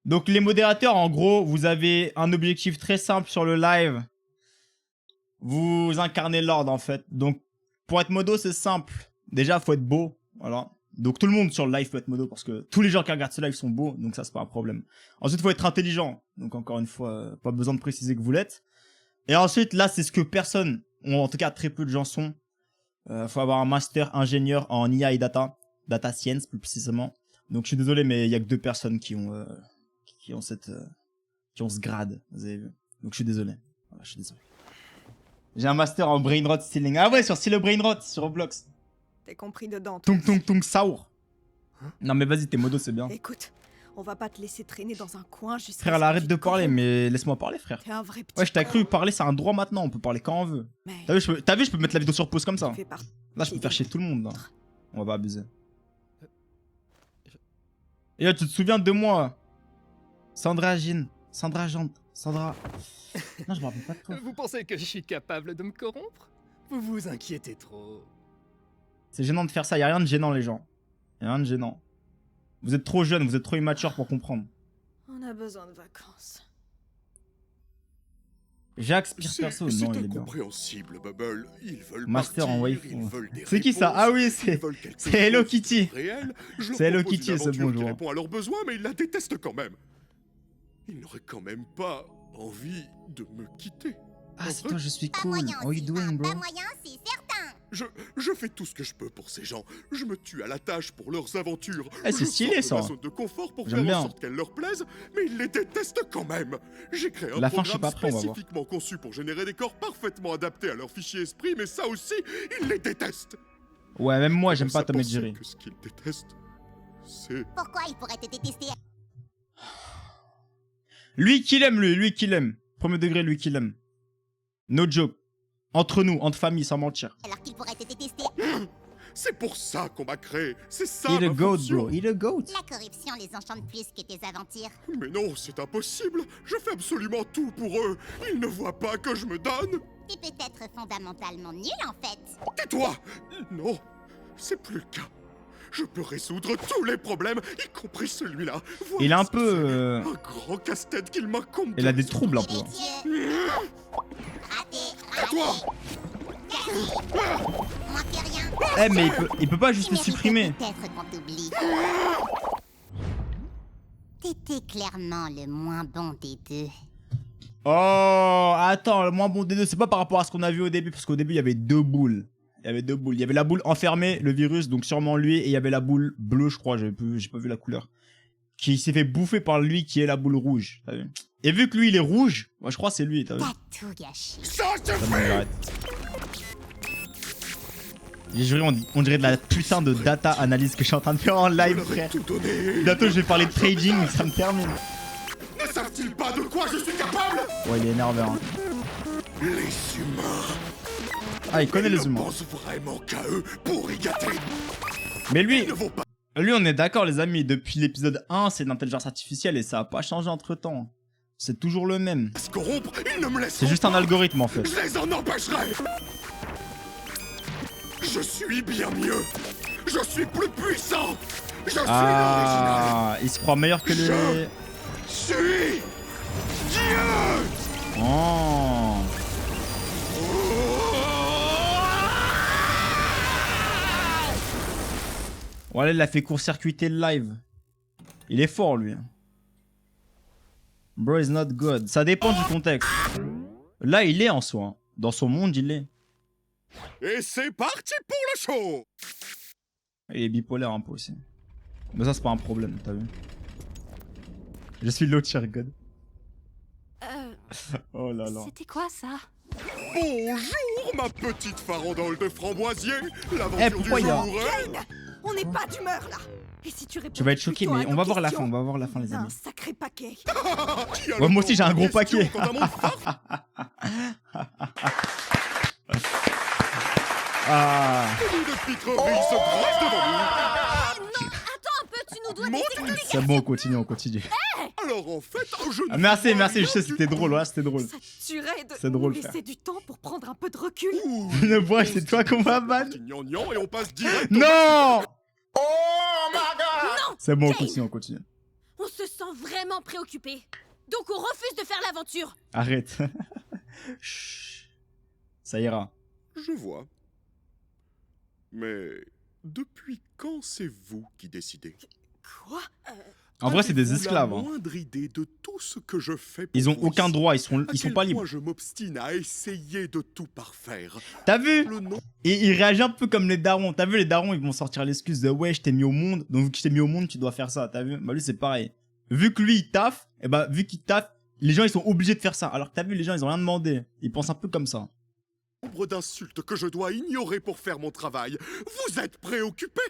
Donc les modérateurs, en gros, vous avez un objectif très simple sur le live. Vous incarnez l'ordre en fait. Donc pour être modo, c'est simple. Déjà, faut être beau. Voilà. Donc tout le monde sur le live peut être modo parce que tous les gens qui regardent ce live sont beaux. Donc ça, c'est pas un problème. Ensuite, faut être intelligent. Donc encore une fois, pas besoin de préciser que vous l'êtes. Et ensuite, là, c'est ce que personne, ou en tout cas très peu de gens sont. Faut avoir un master ingénieur en IA et data science plus précisément. Donc je suis désolé, mais il y a que deux personnes qui ont ce grade, vous avez vu. Donc je suis désolé. Voilà, je suis désolé. J'ai un master en brain rot stealing. Ah ouais, sur Style brain rot sur Roblox. T'es compris dedans, toi. Tung tung tung saour. Non mais vas-y, tes modos c'est bien. Écoute, on va pas te laisser traîner dans un coin jusqu'à Frère, ce que arrête tu de te parler, corrompes. mais laisse-moi parler, frère. T'es un vrai petit Ouais, je t'ai cru, con, parler c'est un droit maintenant, on peut parler quand on veut. mais T'as vu, je peux mettre la vidéo sur pause comme ça. tu fais partie Là, je peux faire chier tout le monde. Là. On va pas abuser. je- Et là, tu te souviens de moi? Sandra Jean. Sandra Jean. Sandra. Non, je me rappelle pas de toi. Vous pensez que je suis capable de me corrompre? Vous vous inquiétez trop. C'est gênant de faire ça, y'a rien de gênant, les gens. Y'a rien de gênant. Vous êtes trop jeunes, vous êtes trop immatures pour comprendre. On a besoin de vacances. Jacques Spire perso, C'est non, il est bien. incompréhensible, Bubble. Ils veulent Master partir, en waifu. ils veulent des C'est qui ça? réponses, Ah oui, ils c'est veulent quelque c'est Hello chose Kitty. réel. Je leur C'est Hello propose une Kitty, ce aventure qui bonjour. répond à leurs besoins, mais ils la détestent quand même. Ils n'auraient quand même pas envie de me quitter. Ah, c'est toi, je suis cool. How you doing, bro? Je fais tout ce que je peux pour ces gens. Je me tue à la tâche pour leurs aventures. Eh, c'est Je stylé, sors de ça. ma zone de confort pour J'aime faire bien. en sorte qu'elles leur plaisent, mais ils les détestent quand même. J'ai créé un La fin, je sais programme pas, après, on va voir. spécifiquement conçu pour générer des corps parfaitement adaptés à leur fichier esprit, mais ça aussi, ils les détestent. Ouais, même moi, j'aime Comment pas ça Tom et penser Jerry. que ce qu'ils détestent, c'est... Pourquoi il pourrait te détester Lui qui l'aime, lui qui l'aime. Premier degré, lui qui l'aime. No joke. Entre nous, entre familles, sans mentir. alors qu'il pourrait te détester C'est pour ça qu'on m'a créé. C'est ça Il est ma goat, fonction. bro. Il est goat. La corruption les enchante plus que tes aventures. Mais non, c'est impossible. Je fais absolument tout pour eux. Ils ne voient pas que je me donne. T'es peut-être fondamentalement nul en fait. Tais-toi. Non, c'est plus le cas. Je peux résoudre tous les problèmes, y compris celui-là. Voilà Il est un ce que peu... c'est. Un grand casse-tête qu'il m'incombe. Il a des troubles un Et peu. les dieux. Raté, À toi. manquez rien. Eh, mais il peut pas juste Tu le méritais supprimer. Peut-être qu'on t'oublie. T'étais clairement le moins bon des deux. Oh, attends, le moins bon des deux, c'est pas par rapport à ce qu'on a vu au début, parce qu'au début, il y avait deux boules. Il y avait deux boules. Il y avait la boule enfermée, le virus, donc sûrement lui, et il y avait la boule bleue, je crois, j'ai pas vu la couleur. Qui s'est fait bouffer par lui, qui est la boule rouge, t'as vu. Et vu que lui, il est rouge, moi je crois que c'est lui, t'as vu. T'as tout gâché. Ça Ça, bon, suffit. j'arrête. J'ai juré, on dirait de la putain de data analyse que je suis en train de faire en live, frère. Tout donné. Bientôt, je vais parler de trading, ça me termine. Ne savent-ils pas de quoi je suis capable? Ouais, il est énervé, hein. Les humains. Ah, il connaît Ils les ne humains. pensent vraiment qu'à eux pour y gâter. Mais lui, Ils ne vont pas. lui, on est d'accord, les amis. Depuis l'épisode 1, c'est l'intelligence artificielle et ça a pas changé entre temps. C'est toujours le même. Se corrompre, ils ne me laisseront C'est juste un pas. algorithme, en fait. Je les en empêcherai. Je suis bien mieux. Je suis plus puissant. Je suis l'original. Ah, il se croit meilleur que les... Je suis Dieu. Oh. Voilà, il a fait court-circuiter le live. Il est fort, lui. Bro is not good. Ça dépend du contexte. Là, il est en soi. Dans son monde, il est. Et c'est parti pour le show. Il est bipolaire un peu aussi. Mais ça, c'est pas un problème, t'as vu. Je suis l'autre cher God. Oh là là. C'était quoi ça? Bonjour, ma petite farandole de framboisier. Eh, L'aventure pourquoi du il y a- jour est... On n'est pas d'humeur là. Et si tu réponds Tu vas être choqué, plutôt mais à on nos va voir la fin, questions, on va voir la fin, les un amis. sacré paquet. Qui a Ouais, le moi aussi, j'ai temps un gros de questions paquet. quand un monde farce? Ah, Beaucoup de pitreries se dressent devant nous. Attends un peu, tu nous dois Mon des Dieu. c'est bon, on continue, on continue. Alors en fait, je ne Ah, merci, vois merci, je rien sais, du c'était tout. drôle, ouais, c'était drôle. Ça tuerait de C'est drôle, nous laisser frère. du temps pour prendre un peu de recul. Ouh, Le bois, on c'est se toi dit qu'on va que ban. c'est gnangnan et on passe direct. Non! Oh my god! C'est bon, on Jane. continue, on continue. On se sent vraiment préoccupé. Donc on refuse de faire l'aventure. Arrête. Chut. Ça ira. Je vois. Mais depuis quand c'est vous qui décidez? Quoi? En vrai, c'est des Avez-vous esclaves. La hein. moindre idée de tout ce que je fais pour Ils ont vous aucun ici? droit, ils À sont quel pas point libres. je m'obstine à essayer de tout parfaire. T'as vu? Le nom Et il réagit un peu comme les darons. T'as vu, les darons, ils vont sortir l'excuse de ouais, je t'ai mis au monde, donc vu que je t'ai mis au monde, tu dois faire ça. T'as vu? Bah, lui, c'est pareil. Vu que lui, il taffe, et bah, vu qu'il taffe, les gens, ils sont obligés de faire ça. Alors que t'as vu, les gens, ils ont rien demandé. Ils pensent un peu comme ça. nombre d'insultes que je dois ignorer pour faire mon travail. Vous êtes préoccupé?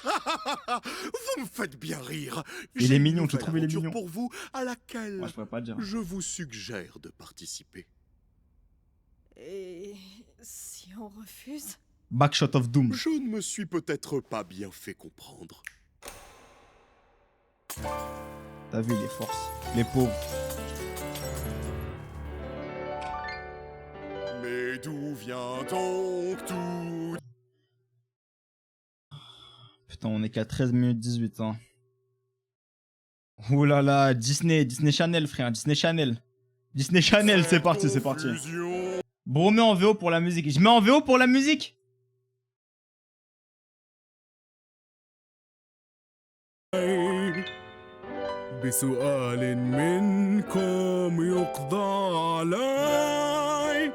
Vous me faites bien rire. Il est J'ai une mignon, je nouvelle trouve il est aventure mignon. pour vous à laquelle Moi, je pourrais pas dire. je vous suggère de participer. Et si on refuse? Backshot of Doom. Je ne me suis peut-être pas bien fait comprendre. T'as vu, les forces. Les pauvres. Mais d'où vient donc tout? Putain, on est qu'à 13 minutes 18, hein. Ouh là là, Disney Channel, frère, Disney Channel. Disney Channel, c'est parti, c'est parti. Confusion. Bon, mets en VO pour la musique. Je mets en VO pour la musique. بسؤال منكم يقضى علي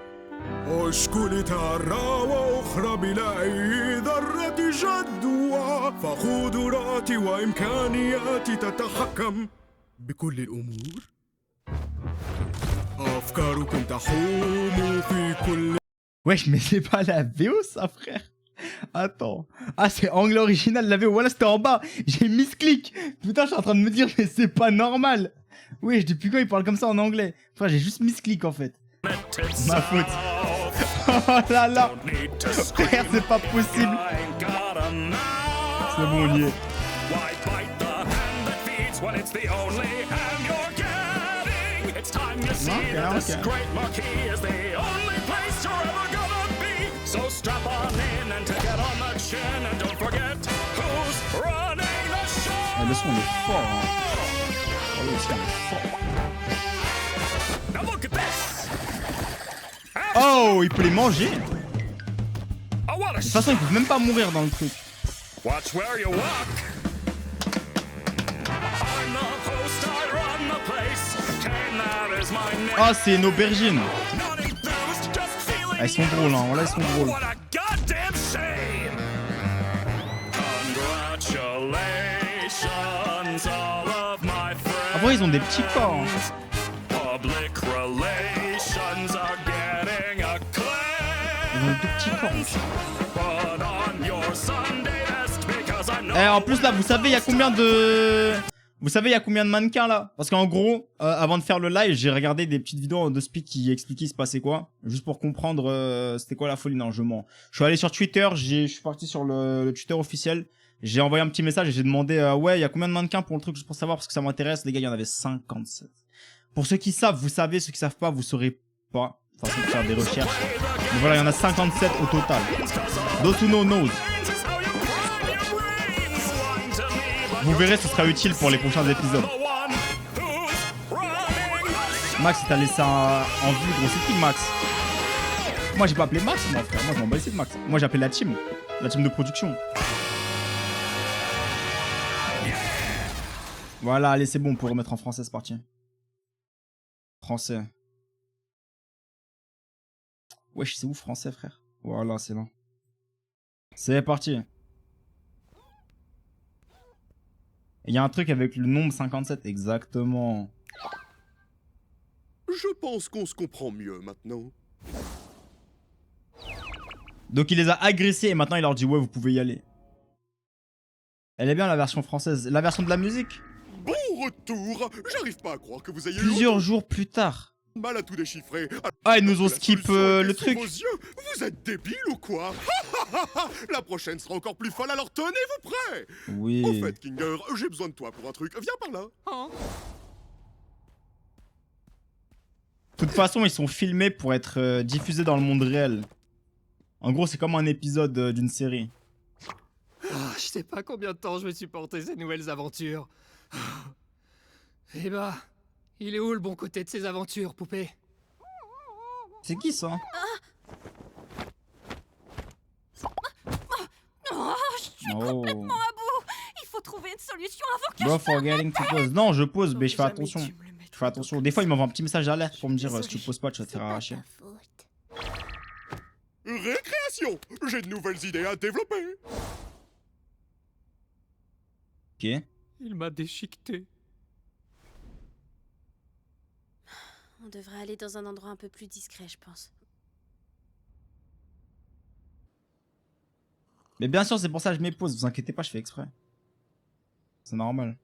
أشكل ترى وأخرى بلا أي ذرة جدوى فقدراتي وإمكانياتي تتحكم بكل الأمور أفكاركم تحوم في كل Wesh, mais c'est pas la VO, ça, frère. Attends. Ah, c'est anglais original, la VO. Voilà, c'était en bas. J'ai misclick. Putain, je suis en train de me dire, mais c'est pas normal. Wesh, depuis quand il parle comme ça en anglais? Frère, j'ai juste misclick, en fait. Ma faute. Oh là là. Frère, c'est pas possible. C'est bon, on y est. So strap on in and get on the chin and don't forget who's running the show. Ah, le son, il est fort, hein. Oh, le son, il est fort. Now look at this. Oh, il peut les manger. Oh, what a De toute façon, ils peuvent même pas mourir dans le truc. Watch where you walk. I'm the host, I run the place. Kane, that is my name. Ah, c'est une aubergine. Not enthused, just feeling Ah, ils sont drôles, hein. Voilà, ils sont drôles. What a goddamn shame. Congratulations, all of my friends. Après, ils ont des petits corps. Hein. Public relations are getting acclaimed. Ils ont des tout petits corps. But Eh, en plus, là, vous savez, il y a combien de... Vous savez, il y a combien de mannequins, là? Parce qu'en gros, avant de faire le live, j'ai regardé des petites vidéos de Speak qui expliquaient se passait quoi. Juste pour comprendre c'était quoi la folie. Non, je mens. Je suis allé sur Twitter, je suis parti sur le Twitter officiel. J'ai envoyé un petit message et j'ai demandé, ouais, il y a combien de mannequins pour le truc, juste pour savoir, parce que ça m'intéresse. Les gars, il y en avait 57. Pour ceux qui savent, vous savez. Ceux qui savent pas, vous saurez pas. De toute façon, faire des recherches. Mais voilà, il y en a 57 au total. Those who know knows. Vous verrez, ce sera utile pour les prochains épisodes. Max, il t'a laissé en vue, gros. C'est qui, Max? Moi, j'ai pas appelé Max, mon frère. Moi, je m'en bats de Max. Moi, j'ai appelé la team de production. Voilà, allez, c'est bon, pour remettre en français, c'est parti. Français. Wesh, c'est où français, frère? Voilà, c'est là. C'est parti. Il y a un truc avec le nombre 57, exactement. Je pense qu'on se comprend mieux maintenant. Donc il les a agressés et maintenant il leur dit ouais, vous pouvez y aller. Elle est bien la version française. La version de la musique? Bon retour. J'arrive pas à croire que vous ayez Plusieurs jours plus tard. mal à tout déchiffrer. Ah, ils nous ont skip le truc. Vos yeux. Vous êtes débiles ou quoi? La prochaine sera encore plus folle, alors tenez-vous prêts. Oui. En fait, Kinger, j'ai besoin de toi pour un truc. Viens par là. De toute façon, ils sont filmés pour être diffusés dans le monde réel. En gros, c'est comme un épisode d'une série. Ah, je sais pas combien de temps je vais supporter ces nouvelles aventures. Eh bah, il est où le bon côté de ces aventures, poupée? C'est qui ça? Oh. Il faut trouver une solution avant que Bro, forgetting to pause. Non, je pose, mais je fais attention. Je fais attention. Des fois, il m'envoie un petit message d'alerte pour me dire si tu poses pas, tu vas te faire arracher. Récréation. J'ai de nouvelles idées à développer. Ok. Il m'a déchiqueté. On devrait aller dans un endroit un peu plus discret, je pense. Mais bien sûr, c'est pour ça que je m'épose. Vous inquiétez pas, je fais exprès. C'est normal.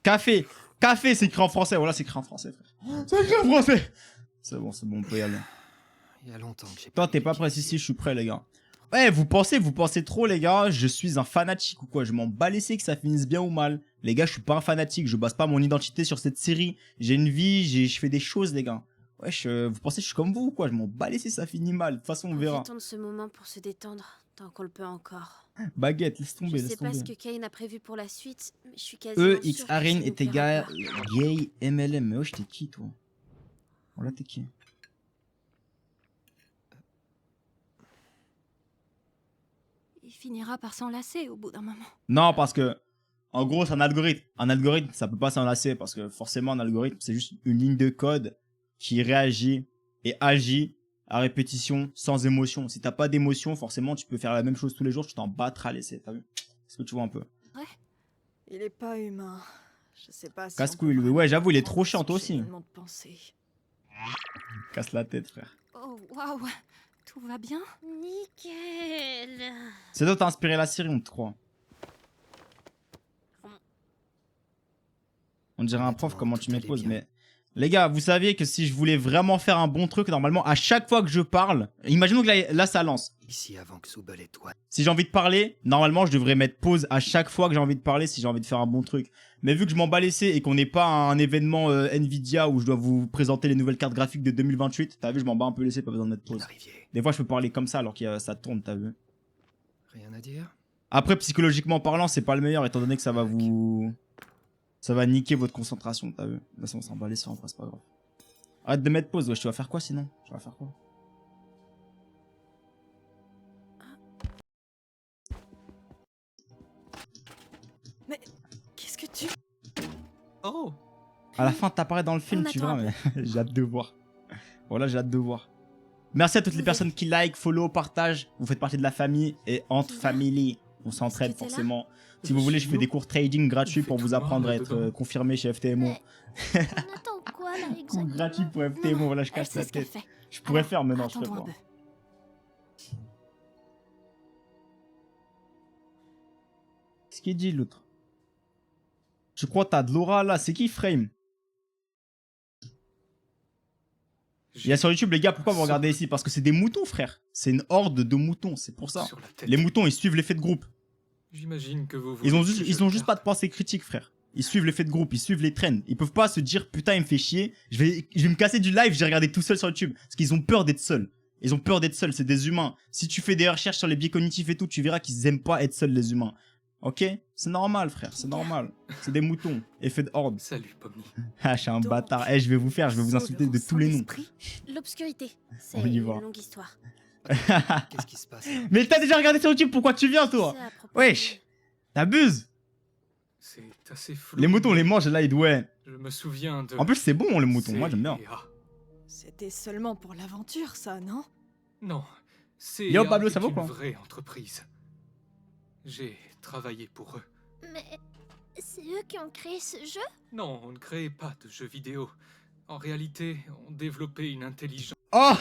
Café. Café, c'est écrit en français. Voilà, c'est écrit en français, frère. C'est écrit en français. C'est bon, on peut y aller. Il y a longtemps que j'ai Toi, pas t'es vu pas les prêt. kids. Si, je suis prêt, les gars. Ouais, vous pensez trop, les gars. Je suis un fanatique ou quoi? Je m'en bats les couilles que ça finisse bien ou mal. Les gars, je suis pas un fanatique. Je base pas mon identité sur cette série. J'ai une vie, je fais des choses, les gars. Wesh, vous pensez que je suis comme vous ou quoi? Je m'en bats les couilles, ça finit mal. De toute façon, on verra. Attendre ce moment pour se détendre, tant qu'on le peut encore. Baguette, laisse tomber, Je laisse sais pas tomber. ce que Kane a prévu pour la suite, mais je suis quasiment X sûre que Arin ça nous était plaira pas. gay MLM. Mais wesh, t'es qui, toi? Voilà, t'es qui? Il finira par s'enlacer au bout d'un moment. Non, parce que, en gros, c'est un algorithme. Un algorithme, ça peut pas s'enlacer parce que forcément, un algorithme, c'est juste une ligne de code qui réagit et agit à répétition sans émotion. Si t'as pas d'émotion, forcément, tu peux faire la même chose tous les jours, tu t'en battras à l'essai. T'as vu? Est-ce que tu vois un peu? Il est pas humain. Je sais pas si. Casse-couille, lui. Ouais, j'avoue, il est trop chiant, toi aussi. De penser. Casse la tête, frère. Oh, waouh. Tout va bien? Nickel. C'est toi, t'as inspiré la série, on te croit. On dirait un prof, comment tu tout allait m'époses, bien. mais... Les gars, vous saviez que si je voulais vraiment faire un bon truc, normalement, à chaque fois que je parle... Imaginons que là ça lance. Ici avant que Soubel et toi. Si j'ai envie de parler, normalement, je devrais mettre pause à chaque fois que j'ai envie de parler si j'ai envie de faire un bon truc. Mais vu que je m'en bats l'essai et qu'on n'est pas à un événement Nvidia où je dois vous présenter les nouvelles cartes graphiques de 2028, t'as vu, je m'en bats un peu l'essai, pas besoin de mettre pause. Arriviez. Des fois, je peux parler comme ça alors que ça tourne, t'as vu. Rien à dire? Après, psychologiquement parlant, c'est pas le meilleur étant donné que ça va vous... Ça va niquer votre concentration, t'as vu. De toute façon, on s'en bat l'essai, en vrai, c'est pas grave. Arrête de mettre pause, wesh, tu vas faire quoi sinon? Tu vas faire quoi? Mais qu'est-ce que tu. Oh! À la fin, t'apparais dans le film, On tu attend verras, un mais j'ai hâte de voir. Voilà, j'ai hâte de voir. Merci à toutes les personnes qui like, follow, partagent. Vous faites partie de la famille et entre family, on s'entraide Est-ce que t'es là? forcément. Si vous voulez, je fais des cours trading gratuits pour vous apprendre à être confirmé chez FTMO. On attend quoi là Cours exactement? gratuit pour FTMO, voilà, je Elle casse sait la ce qu'elle tête. fait. Je pourrais Alors, faire, mais non, je attendons ferais un pas. peu. Qu'est-ce qu'il dit l'autre? Je crois que t'as de l'aura là. C'est qui Frame? Il y a sur YouTube, les gars, pourquoi vous regardez ici? Parce que c'est des moutons, frère. C'est une horde de moutons, c'est pour ça. Sur la tête. Les moutons, ils suivent l'effet de groupe. J'imagine que vous... Ils ont juste pas de pensée critique, frère. Ils suivent l'effet de groupe, ils suivent les trends. Ils peuvent pas se dire, putain, il me fait chier. Je vais me casser du live, j'ai regardé tout seul sur YouTube. Parce qu'ils ont peur d'être seuls. Ils ont peur d'être seuls, c'est des humains. Si tu fais des recherches sur les biais cognitifs et tout, tu verras qu'ils aiment pas être seuls, les humains. Ok? C'est normal, frère, c'est normal. C'est des moutons. Effet de horde. Salut, Pomni. Ah, je suis un bâtard. Eh, je vais vous insulter de tous les noms. L'obscurité, c'est On y une va. longue histoire. Qu'est-ce qui se passe là? Mais t'as déjà regardé sur YouTube, pourquoi tu viens, toi? C'est à propos Wesh, t'abuses. C'est assez flou. Les moutons, on les mange, là, ils ouais. Je me souviens de... En plus, c'est bon, les moutons, moi, j'aime bien. CA. C'était seulement pour l'aventure, ça, non? Non, c'est Yo, Pablo, ça va ou une quoi? vraie entreprise. J'ai travaillé pour eux. Mais c'est eux qui ont créé ce jeu? Non, on ne créait pas de jeux vidéo. En réalité, on développait une intelligence Oh!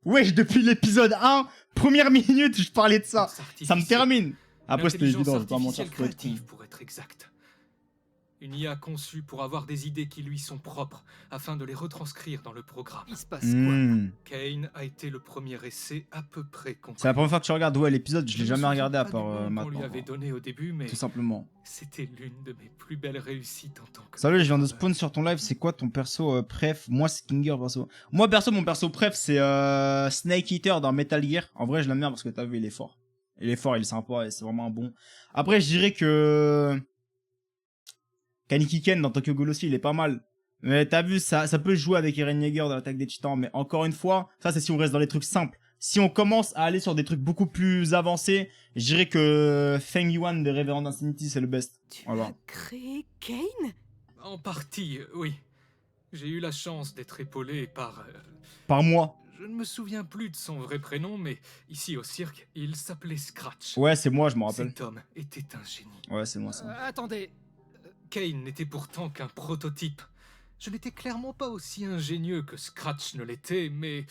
Wesh, depuis l'épisode 1, première minute, je parlais de ça. Ça me artificielle. termine. Après, c'était Une évident, je vais intelligence pas mentir, artificielle je peux être con. créative, pour être exact. Une IA conçue pour avoir des idées qui lui sont propres, afin de les retranscrire dans le programme. Il se passe Hmm. Kane a été le premier essai à peu près conclu. C'est la première fois que tu regardes, ouais, l'épisode, je l'ai me jamais souviens regardé à pas part du nom qu'on maintenant. lui avait donné au début, mais Tout simplement. c'était l'une de mes plus belles réussites en tant que... Salut, je viens de spawn sur ton live, c'est quoi ton perso préf? Moi, c'est Kinger perso. Moi, perso, mon perso préf, c'est Snake Eater dans Metal Gear. En vrai, je l'aime bien parce que t'as vu, il est fort. Il est fort, il est sympa et c'est vraiment un bon. Après, je dirais que Kaneki Ken dans Tokyo Ghoul aussi, il est pas mal. Mais t'as vu, ça peut jouer avec Eren Yeager dans l'attaque des titans. Mais encore une fois, ça c'est si on reste dans les trucs simples. Si on commence à aller sur des trucs beaucoup plus avancés, je dirais que Feng Yuan de Reverend Insanity, c'est le best. Tu Voilà. as créé Kane? En partie, oui. J'ai eu la chance d'être épaulé par... Par mois. Je ne me souviens plus de son vrai prénom, mais ici au cirque, il s'appelait Scratch. Ouais, c'est moi, je me rappelle. Cet homme était un génie. Ouais, c'est moi ça. Attendez. Kane n'était pourtant qu'un prototype. Je n'étais clairement pas aussi ingénieux que Scratch ne l'était, mais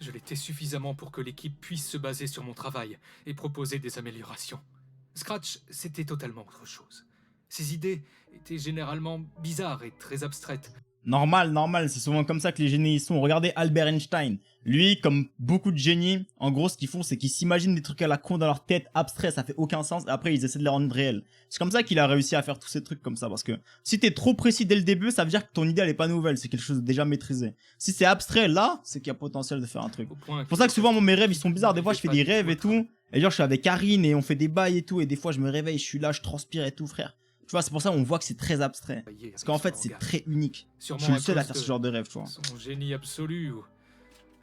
je l'étais suffisamment pour que l'équipe puisse se baser sur mon travail et proposer des améliorations. Scratch, c'était totalement autre chose. Ses idées étaient généralement bizarres et très abstraites. Normal, c'est souvent comme ça que les génies y sont. Regardez Albert Einstein. Lui, comme beaucoup de génies, en gros, ce qu'ils font, c'est qu'ils s'imaginent des trucs à la con dans leur tête, abstraits, ça fait aucun sens, et après, ils essaient de les rendre réels. C'est comme ça qu'il a réussi à faire tous ces trucs comme ça, parce que si t'es trop précis dès le début, ça veut dire que ton idée, elle est pas nouvelle, c'est quelque chose de déjà maîtrisé. Si c'est abstrait, là, c'est qu'il y a potentiel de faire un truc. C'est pour ça que souvent, moi, mes rêves, ils sont bizarres. Des fois, je fais des rêves et tout, et genre, je suis avec Karine, et on fait des bails et tout, et des fois, je me réveille, je suis là, je transpire et tout, frère. Tu vois, c'est pour ça qu'on voit que c'est très abstrait. Parce qu'en fait, c'est très unique. Je suis le seul à faire ce genre de rêve, tu vois. Son génie absolu ou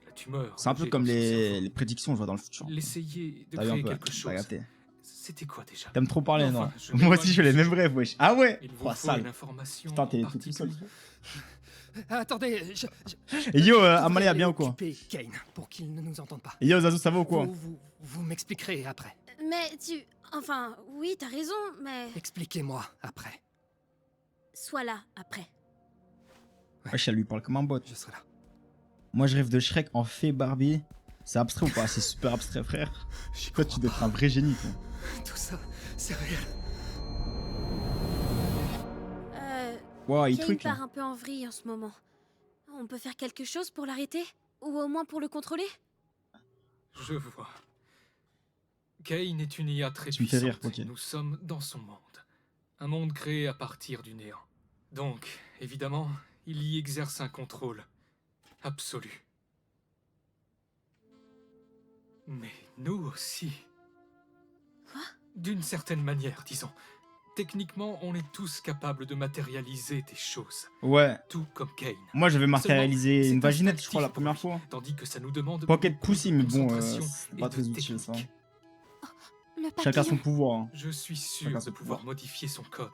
la tumeur. C'est un peu comme les prédictions, je vois dans le futur. L'essayer de T'as vu un créer peu, quelque t'as chose. gâté. C'était quoi déjà? T'aimes trop parler, Enfin, non? je Moi aussi, je fais les m'éloigne mêmes rêves, wesh. Ah ouais? Il vous Oh, faut sale. une information Putain, t'es en tout seul. particulier. Attendez, Et yo, Amalia, bien ou quoi? Occuper Kane pour qu'il ne nous entende pas. Et yo, Zazu, ça va ou quoi? Vous m'expliquerez après. Mais tu... Enfin, oui, t'as raison, mais... Expliquez-moi après. Sois là, après. Wesh, elle lui parle comme un bot. Je serai là. Moi, je rêve de Shrek en fée Barbie. C'est abstrait ou pas? C'est super abstrait, frère. Toi, tu dois être un vrai génie, toi. Tout ça, c'est réel. Wow, il Kane truc, part là. un peu en vrille en ce moment. On peut faire quelque chose pour l'arrêter? Ou au moins pour le contrôler? Je vois. Kane est une IA très Tu me fais puissante. rire, ok. Et nous sommes dans son monde. Un monde créé à partir du néant. Donc, évidemment, il y exerce un contrôle absolu. Mais nous aussi. Quoi? D'une certaine manière, disons. Techniquement, on est tous capables de matérialiser des choses. Ouais. Tout comme Kane. Moi, je vais matérialiser Seulement, une c'est vaginette, je instinctif crois, la pour première lui, fois. Tandis que ça nous demande Pocket beaucoup pussy, de mais bon, concentration c'est et pas de très utile, ça. technique. Le Chacun son papillon. pouvoir. Hein. Je suis sûr Chacun de son pouvoir pouvoir. modifier son code.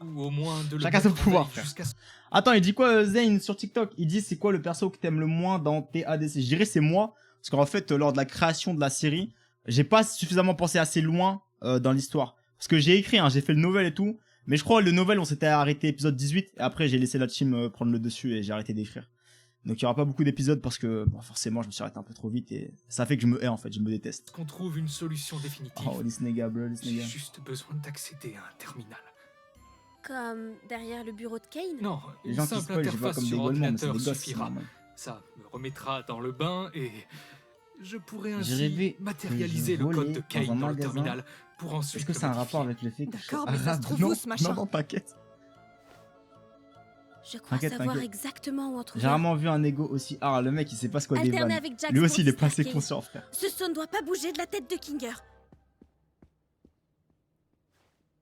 Ou au moins de le Chacun son mettre en pouvoir, veille frère. jusqu'à ce Attends, il dit quoi, Zane, sur TikTok? Il dit c'est quoi le perso que t'aimes le moins dans TADC? Je dirais c'est moi, parce qu'en fait, lors de la création de la série, j'ai pas suffisamment pensé assez loin dans l'histoire. Parce que j'ai écrit, hein, j'ai fait le novel et tout, mais je crois le novel, on s'était arrêté épisode 18, et après j'ai laissé la team prendre le dessus et j'ai arrêté d'écrire. Donc il y aura pas beaucoup d'épisodes parce que bon, forcément je me suis arrêté un peu trop vite et ça fait que je me hais en fait, je me déteste. Qu'on trouve une solution définitive. Oh this nigga bro, this J'ai nigga. juste besoin d'accéder à un terminal. Comme derrière le bureau de Kane? Non, Les une gens qui simple spoil, je vois interface comme des sur grognements, mais c'est ordinateur des gosses, c'est suffira. normal. Ça me remettra dans le bain et je pourrai J'ai rêvé ainsi que matérialiser je le code volais de dans un Kane dans le magasin. terminal pour ensuite Est-ce que le c'est un rapport modifier. avec le fait que je D'accord, sois mais ça se arabe? trouve Non, où, ce machin? non, t'inquiète. Je crois T'inquiète, savoir t'inquiète. exactement où en trouver. J'ai rarement vu un ego aussi hard. Le mec, il sait pas ce quoi des Alterner vannes. avec Jax Lui pour aussi, il est pas assez distraire Kane. conscient, frère. Ce son ne doit pas bouger de la tête de Kinger.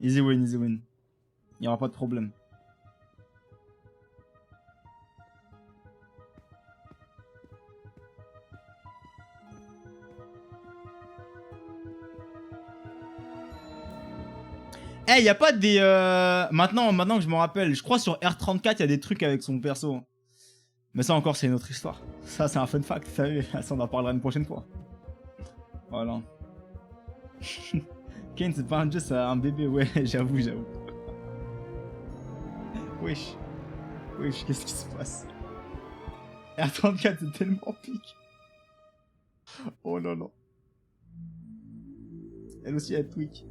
Easy win, easy win. Il y aura pas de problème. Eh, y a pas des... Maintenant que je me rappelle, je crois sur R34, y a des trucs avec son perso. Mais ça encore, c'est une autre histoire. Ça, c'est un fun fact, ça, on en parlera une prochaine fois. Voilà. Kane, c'est pas un jeu, c'est un bébé, ouais, j'avoue. Wesh. Wesh, qu'est-ce qui se passe? R34, c'est tellement pique. Oh non, non. Elle aussi, elle tweak.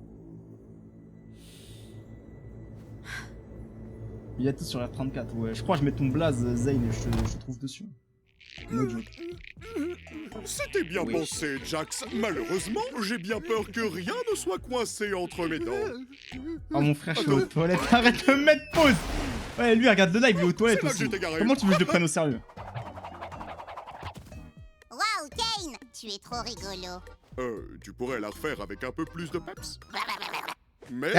Il y a tout sur R34, ouais. Je crois que je mets ton blaze, Zane, et je te trouve dessus. No joke. C'était bien Oui. pensé, Jax. Malheureusement, j'ai bien peur que rien ne soit coincé entre mes dents. Oh mon frère, je suis aux toilettes. Arrête de me mettre pause. Ouais, lui, regarde le live, il est aux toilettes C'est là que aussi. j'étais garé. Comment tu veux que je le prenne au sérieux? Waouh, Kane, tu es trop rigolo. Tu pourrais la refaire avec un peu plus de peps. Mais...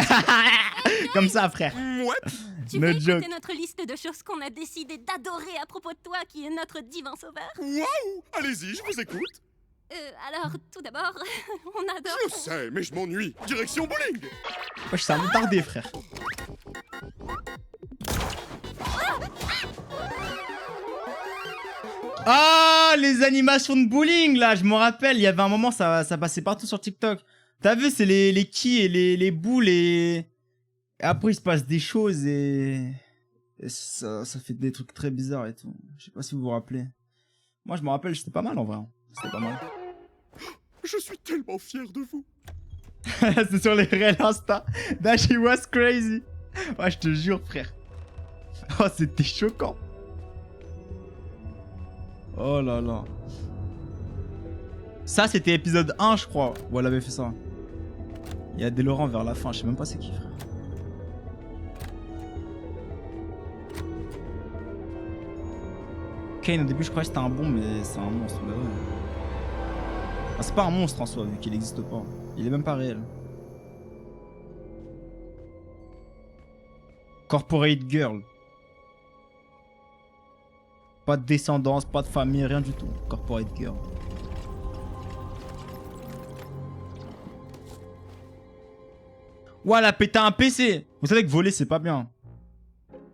Comme ça, frère. Ouais. Tu No veux joke. écouter notre liste de choses qu'on a décidé d'adorer à propos de toi, qui est notre divin sauveur? Waouh. Allez-y, je vous écoute. Alors, tout d'abord, on adore... Je sais, mais je m'ennuie. Direction bowling. Wesh, ça m'a tardé, frère. Ah, les animations de bowling, là, je me rappelle, il y avait un moment, ça passait partout sur TikTok. T'as vu, c'est les quilles et les boules et après, il se passe des choses et ça fait des trucs très bizarres et tout. Je sais pas si vous vous rappelez. Moi, je me rappelle, c'était pas mal en vrai. C'était pas mal. Je suis tellement fier de vous. C'est sur les réels Insta. That she was crazy. Ouais, je te jure, frère. Oh, c'était choquant. Oh là là. Ça, c'était épisode 1, je crois, où elle avait fait ça. Il y a des Laurent vers la fin, je sais même pas c'est qui, frère. Kane, au début, je croyais que c'était un bon, mais c'est un monstre, mais ouais. Ah, c'est pas un monstre en soi, vu qu'il existe pas. Il est même pas réel. Corporate Girl. Pas de descendance, pas de famille, rien du tout. Corporate Girl. Ouais, elle a pété un PC. Vous savez que voler, c'est pas bien.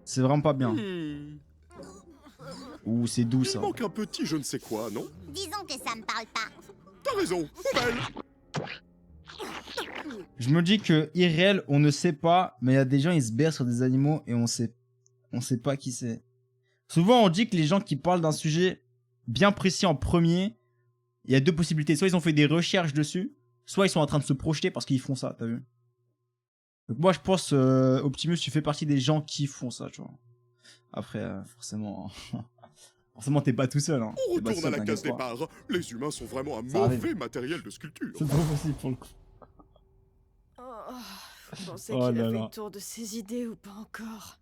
C'est vraiment pas bien. Ouh, c'est doux, Il ça. manque un petit je ne sais quoi, non? Disons que ça me parle pas. T'as raison, poubelle. Je me dis que irréel, on ne sait pas, mais il y a des gens, ils se baissent sur des animaux et on sait pas qui c'est. Souvent, on dit que les gens qui parlent d'un sujet bien précis en premier, il y a deux possibilités. Soit ils ont fait des recherches dessus, soit ils sont en train de se projeter parce qu'ils font ça, t'as vu? Donc moi, je pense, Optimus, tu fais partie des gens qui font ça, tu vois. Après, forcément... forcément, t'es pas tout seul, hein. On T'es pas retourne à seul, la case t'inquiète pas. départ. Les humains sont vraiment un Ça mauvais arrive. matériel de sculpture. C'est trop possible pour le coup. Oh, je pensais Oh qu'il là avait là. le tour de ses idées ou pas encore.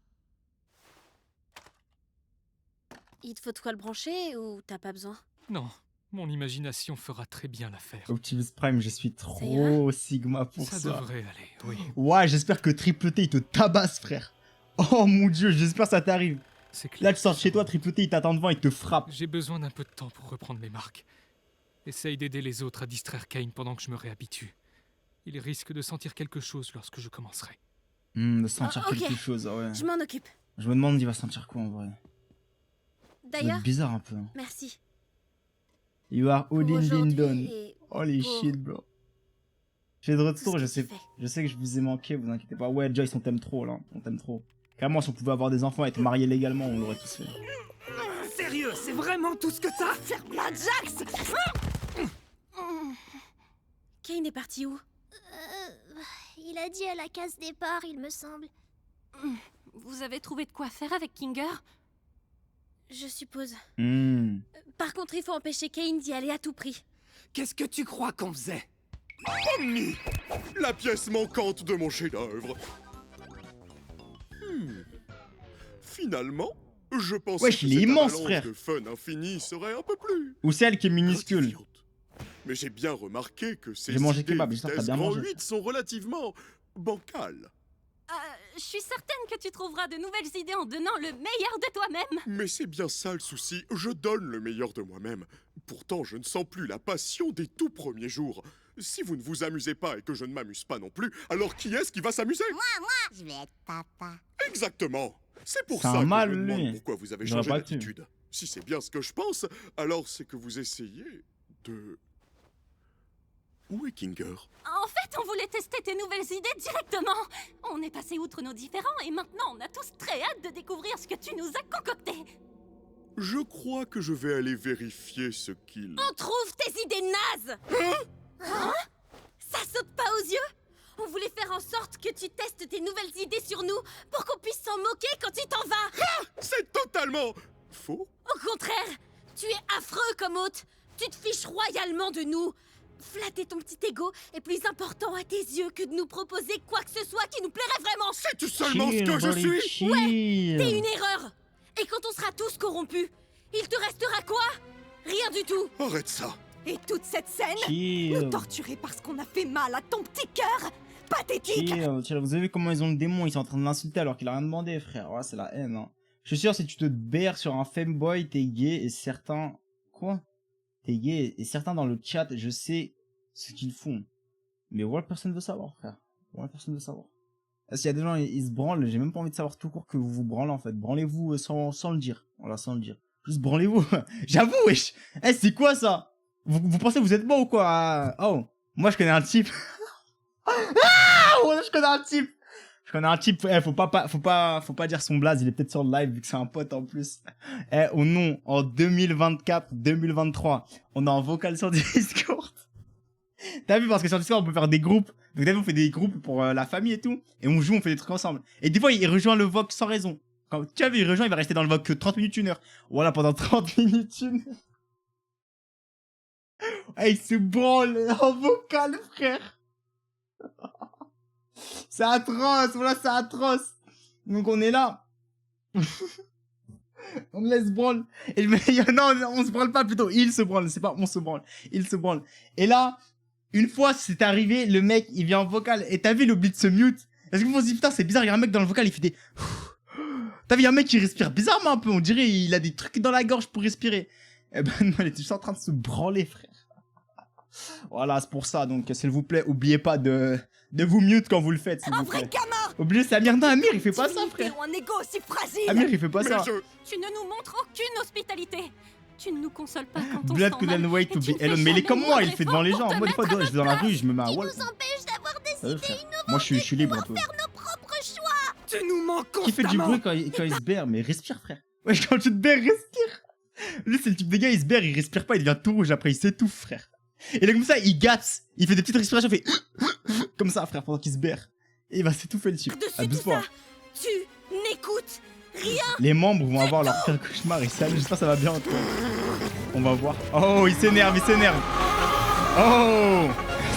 Il te faut de quoi le brancher ou t'as pas besoin? Non, mon imagination fera très bien l'affaire. Optimus Prime, je suis Ça trop Sigma pour Ça ça. devrait aller, oui. Ouais, j'espère que Triple T, il te tabasse, frère. Oh mon dieu, j'espère que ça t'arrive. C'est clair. Là, tu sors de chez toi, Triple T, il t'attend devant, il te frappe. J'ai besoin d'un peu de temps pour reprendre mes marques. Essaye d'aider les autres à distraire Kane pendant que je me réhabitue. Il risque de sentir quelque chose lorsque je commencerai. De sentir ok. quelque chose, ah ouais. Je m'en occupe. Je me demande, il va sentir quoi en vrai. Ça va D'ailleurs, être bizarre un peu. merci. You are Pour Odin aujourd'hui Dindon. et Holy pour shit, bro. J'ai de retour, ce je que sais, tu fais. je sais que je vous ai manqué, vous inquiétez pas. Ouais, Joyce, on t'aime trop là, on t'aime trop. Carrément, si on pouvait avoir des enfants et être mariés légalement, on l'aurait tous fait. C'est sérieux, c'est vraiment tout ce que t'as? Ferme-la, Jax! Kane est parti où? Il a dit à la case départ, il me semble. Vous avez trouvé de quoi faire avec Kinger? Je suppose. Par contre, il faut empêcher Kane d'y aller à tout prix. Qu'est-ce que tu crois qu'on faisait? Omni, la pièce manquante de mon chef-d'œuvre. Finalement, je pensais Wesh, que il est cette immense, avalanche frère. de fun infini serait un peu plus Ou celle qui est minuscule. gratifiante. Mais j'ai bien remarqué que ces J'ai mangé idées kebab, j'espère que t'as vitesse bien grand mangé. 8 sont relativement bancales. Je suis certaine que tu trouveras de nouvelles idées en donnant le meilleur de toi-même. Mais c'est bien ça le souci, je donne le meilleur de moi-même. Pourtant, je ne sens plus la passion des tout premiers jours. Si vous ne vous amusez pas et que je ne m'amuse pas non plus, alors qui est-ce qui va s'amuser? Moi, je vais être papa. Exactement. C'est pour C'est ça un que mal, je me demande lui. pourquoi vous avez J'aurais changé pas dû. d'attitude. Si c'est bien ce que je pense, alors c'est que vous essayez de... Où est Kinger? En fait, on voulait tester tes nouvelles idées directement. On est passé outre nos différends et maintenant on a tous très hâte de découvrir ce que tu nous as concocté. Je crois que je vais aller vérifier ce qu'il... On trouve tes idées nazes! Hein? Ça saute pas aux yeux? On voulait faire en sorte que tu testes tes nouvelles idées sur nous pour qu'on puisse s'en moquer quand tu t'en vas! C'est totalement... faux? Au contraire, tu es affreux comme hôte. Tu te fiches royalement de nous. Flatter ton petit ego est plus important à tes yeux que de nous proposer quoi que ce soit qui nous plairait vraiment. Sais-tu seulement ce que je buddy, suis? chill. T'es une erreur. Et quand on sera tous corrompus, il te restera quoi? Rien du tout. Arrête ça. Et toute cette scène, Chill. nous torturer parce qu'on a fait mal à ton petit cœur? Pathétique! Chill. Vous avez vu comment ils ont le démon? Ils sont en train de l'insulter alors qu'il a rien demandé, frère. Ouais, c'est la haine, hein. Je suis sûr, si tu te berres sur un femboy, t'es gay et certains... Quoi? T'es gay et certains dans le chat, je sais ce qu'ils font. Mais voilà, personne veut savoir, frère. Voilà, personne veut savoir. S'il y a des gens, ils se branlent, j'ai même pas envie de savoir tout court que vous vous branlez, en fait. Branlez-vous sans le dire. Voilà, sans le dire. Juste branlez-vous. J'avoue, wesh. Eh, c'est quoi ça? Vous pensez que vous êtes bon ou quoi? Oh, moi je connais un type. Ah, ouais, je connais un type. Je connais un type. Eh, faut pas dire son blaze. Il est peut-être sur le live vu que c'est un pote en plus. Eh, au nom, en 2024, 2023, on est en vocal sur Discord. T'as vu, parce que sur Discord, on peut faire des groupes. Donc, t'as vu, on fait des groupes pour la famille et tout. Et on joue, on fait des trucs ensemble. Et des fois, il rejoint le VOC sans raison. Quand tu as vu, il rejoint, il va rester dans le VOC que 30 minutes, 1 heure. Voilà, pendant 30 minutes, 1 heure. Eh, il se branle en vocal, frère. C'est atroce, voilà, c'est atroce. Donc, on est là. On me laisse branle. Et je me dis, non, on se branle pas plutôt. Il se branle, c'est pas on se branle. Il se branle. Et là, une fois, c'est arrivé, le mec, il vient en vocal. Et t'as vu, il oublie de se mute. Parce que vous vous dites, putain, c'est bizarre, il y a un mec dans le vocal, il fait des... T'as vu, il y a un mec qui respire bizarrement un peu. On dirait, il a des trucs dans la gorge pour respirer. Eh ben, non, il était juste en train de se branler, frère. Voilà, c'est pour ça. Donc, s'il vous plaît, oubliez pas de vous mute quand vous le faites, s'il vous plaît. gamin! Oubliez Samir. Non, Amir, il fait pas ça, frère. Ou un ego aussi fragile! Amir, il fait pas ça. Tu ne nous montres aucune hospitalité. Tu ne nous consoles pas quand on Blood s'en couldn't mal, wait et to tu be ne fais alone. Mais il est jamais comme le moi, il moindre fait devant les gens. effort Moi, des pour fois, te je vais dans la rue, je me mets à Tu wall. nous empêches d'avoir Ouais, décidé frère. une Moi, je suis libre un peu. faire nos propres choix! Tu nous manques Qui fait du constamment. bruit quand il se berre? Mais respire, frère. Ouais, quand tu te berres, respire. Lui, c'est le type de gars, il se berre, il respire pas, il devient tout rouge après, il s'étouffe, frère. Et là, comme ça, il gâte. Il fait des petites respirations, il fait comme ça, frère, pendant qu'il se berre. Et il va s'étouffer le type. Dessus À tout doucement. ça, tu n'écoutes rien. Les membres vont avoir leur pire cauchemar et ça, j'espère que ça va bien entre eux. On va voir. Oh, il s'énerve, il s'énerve. Oh,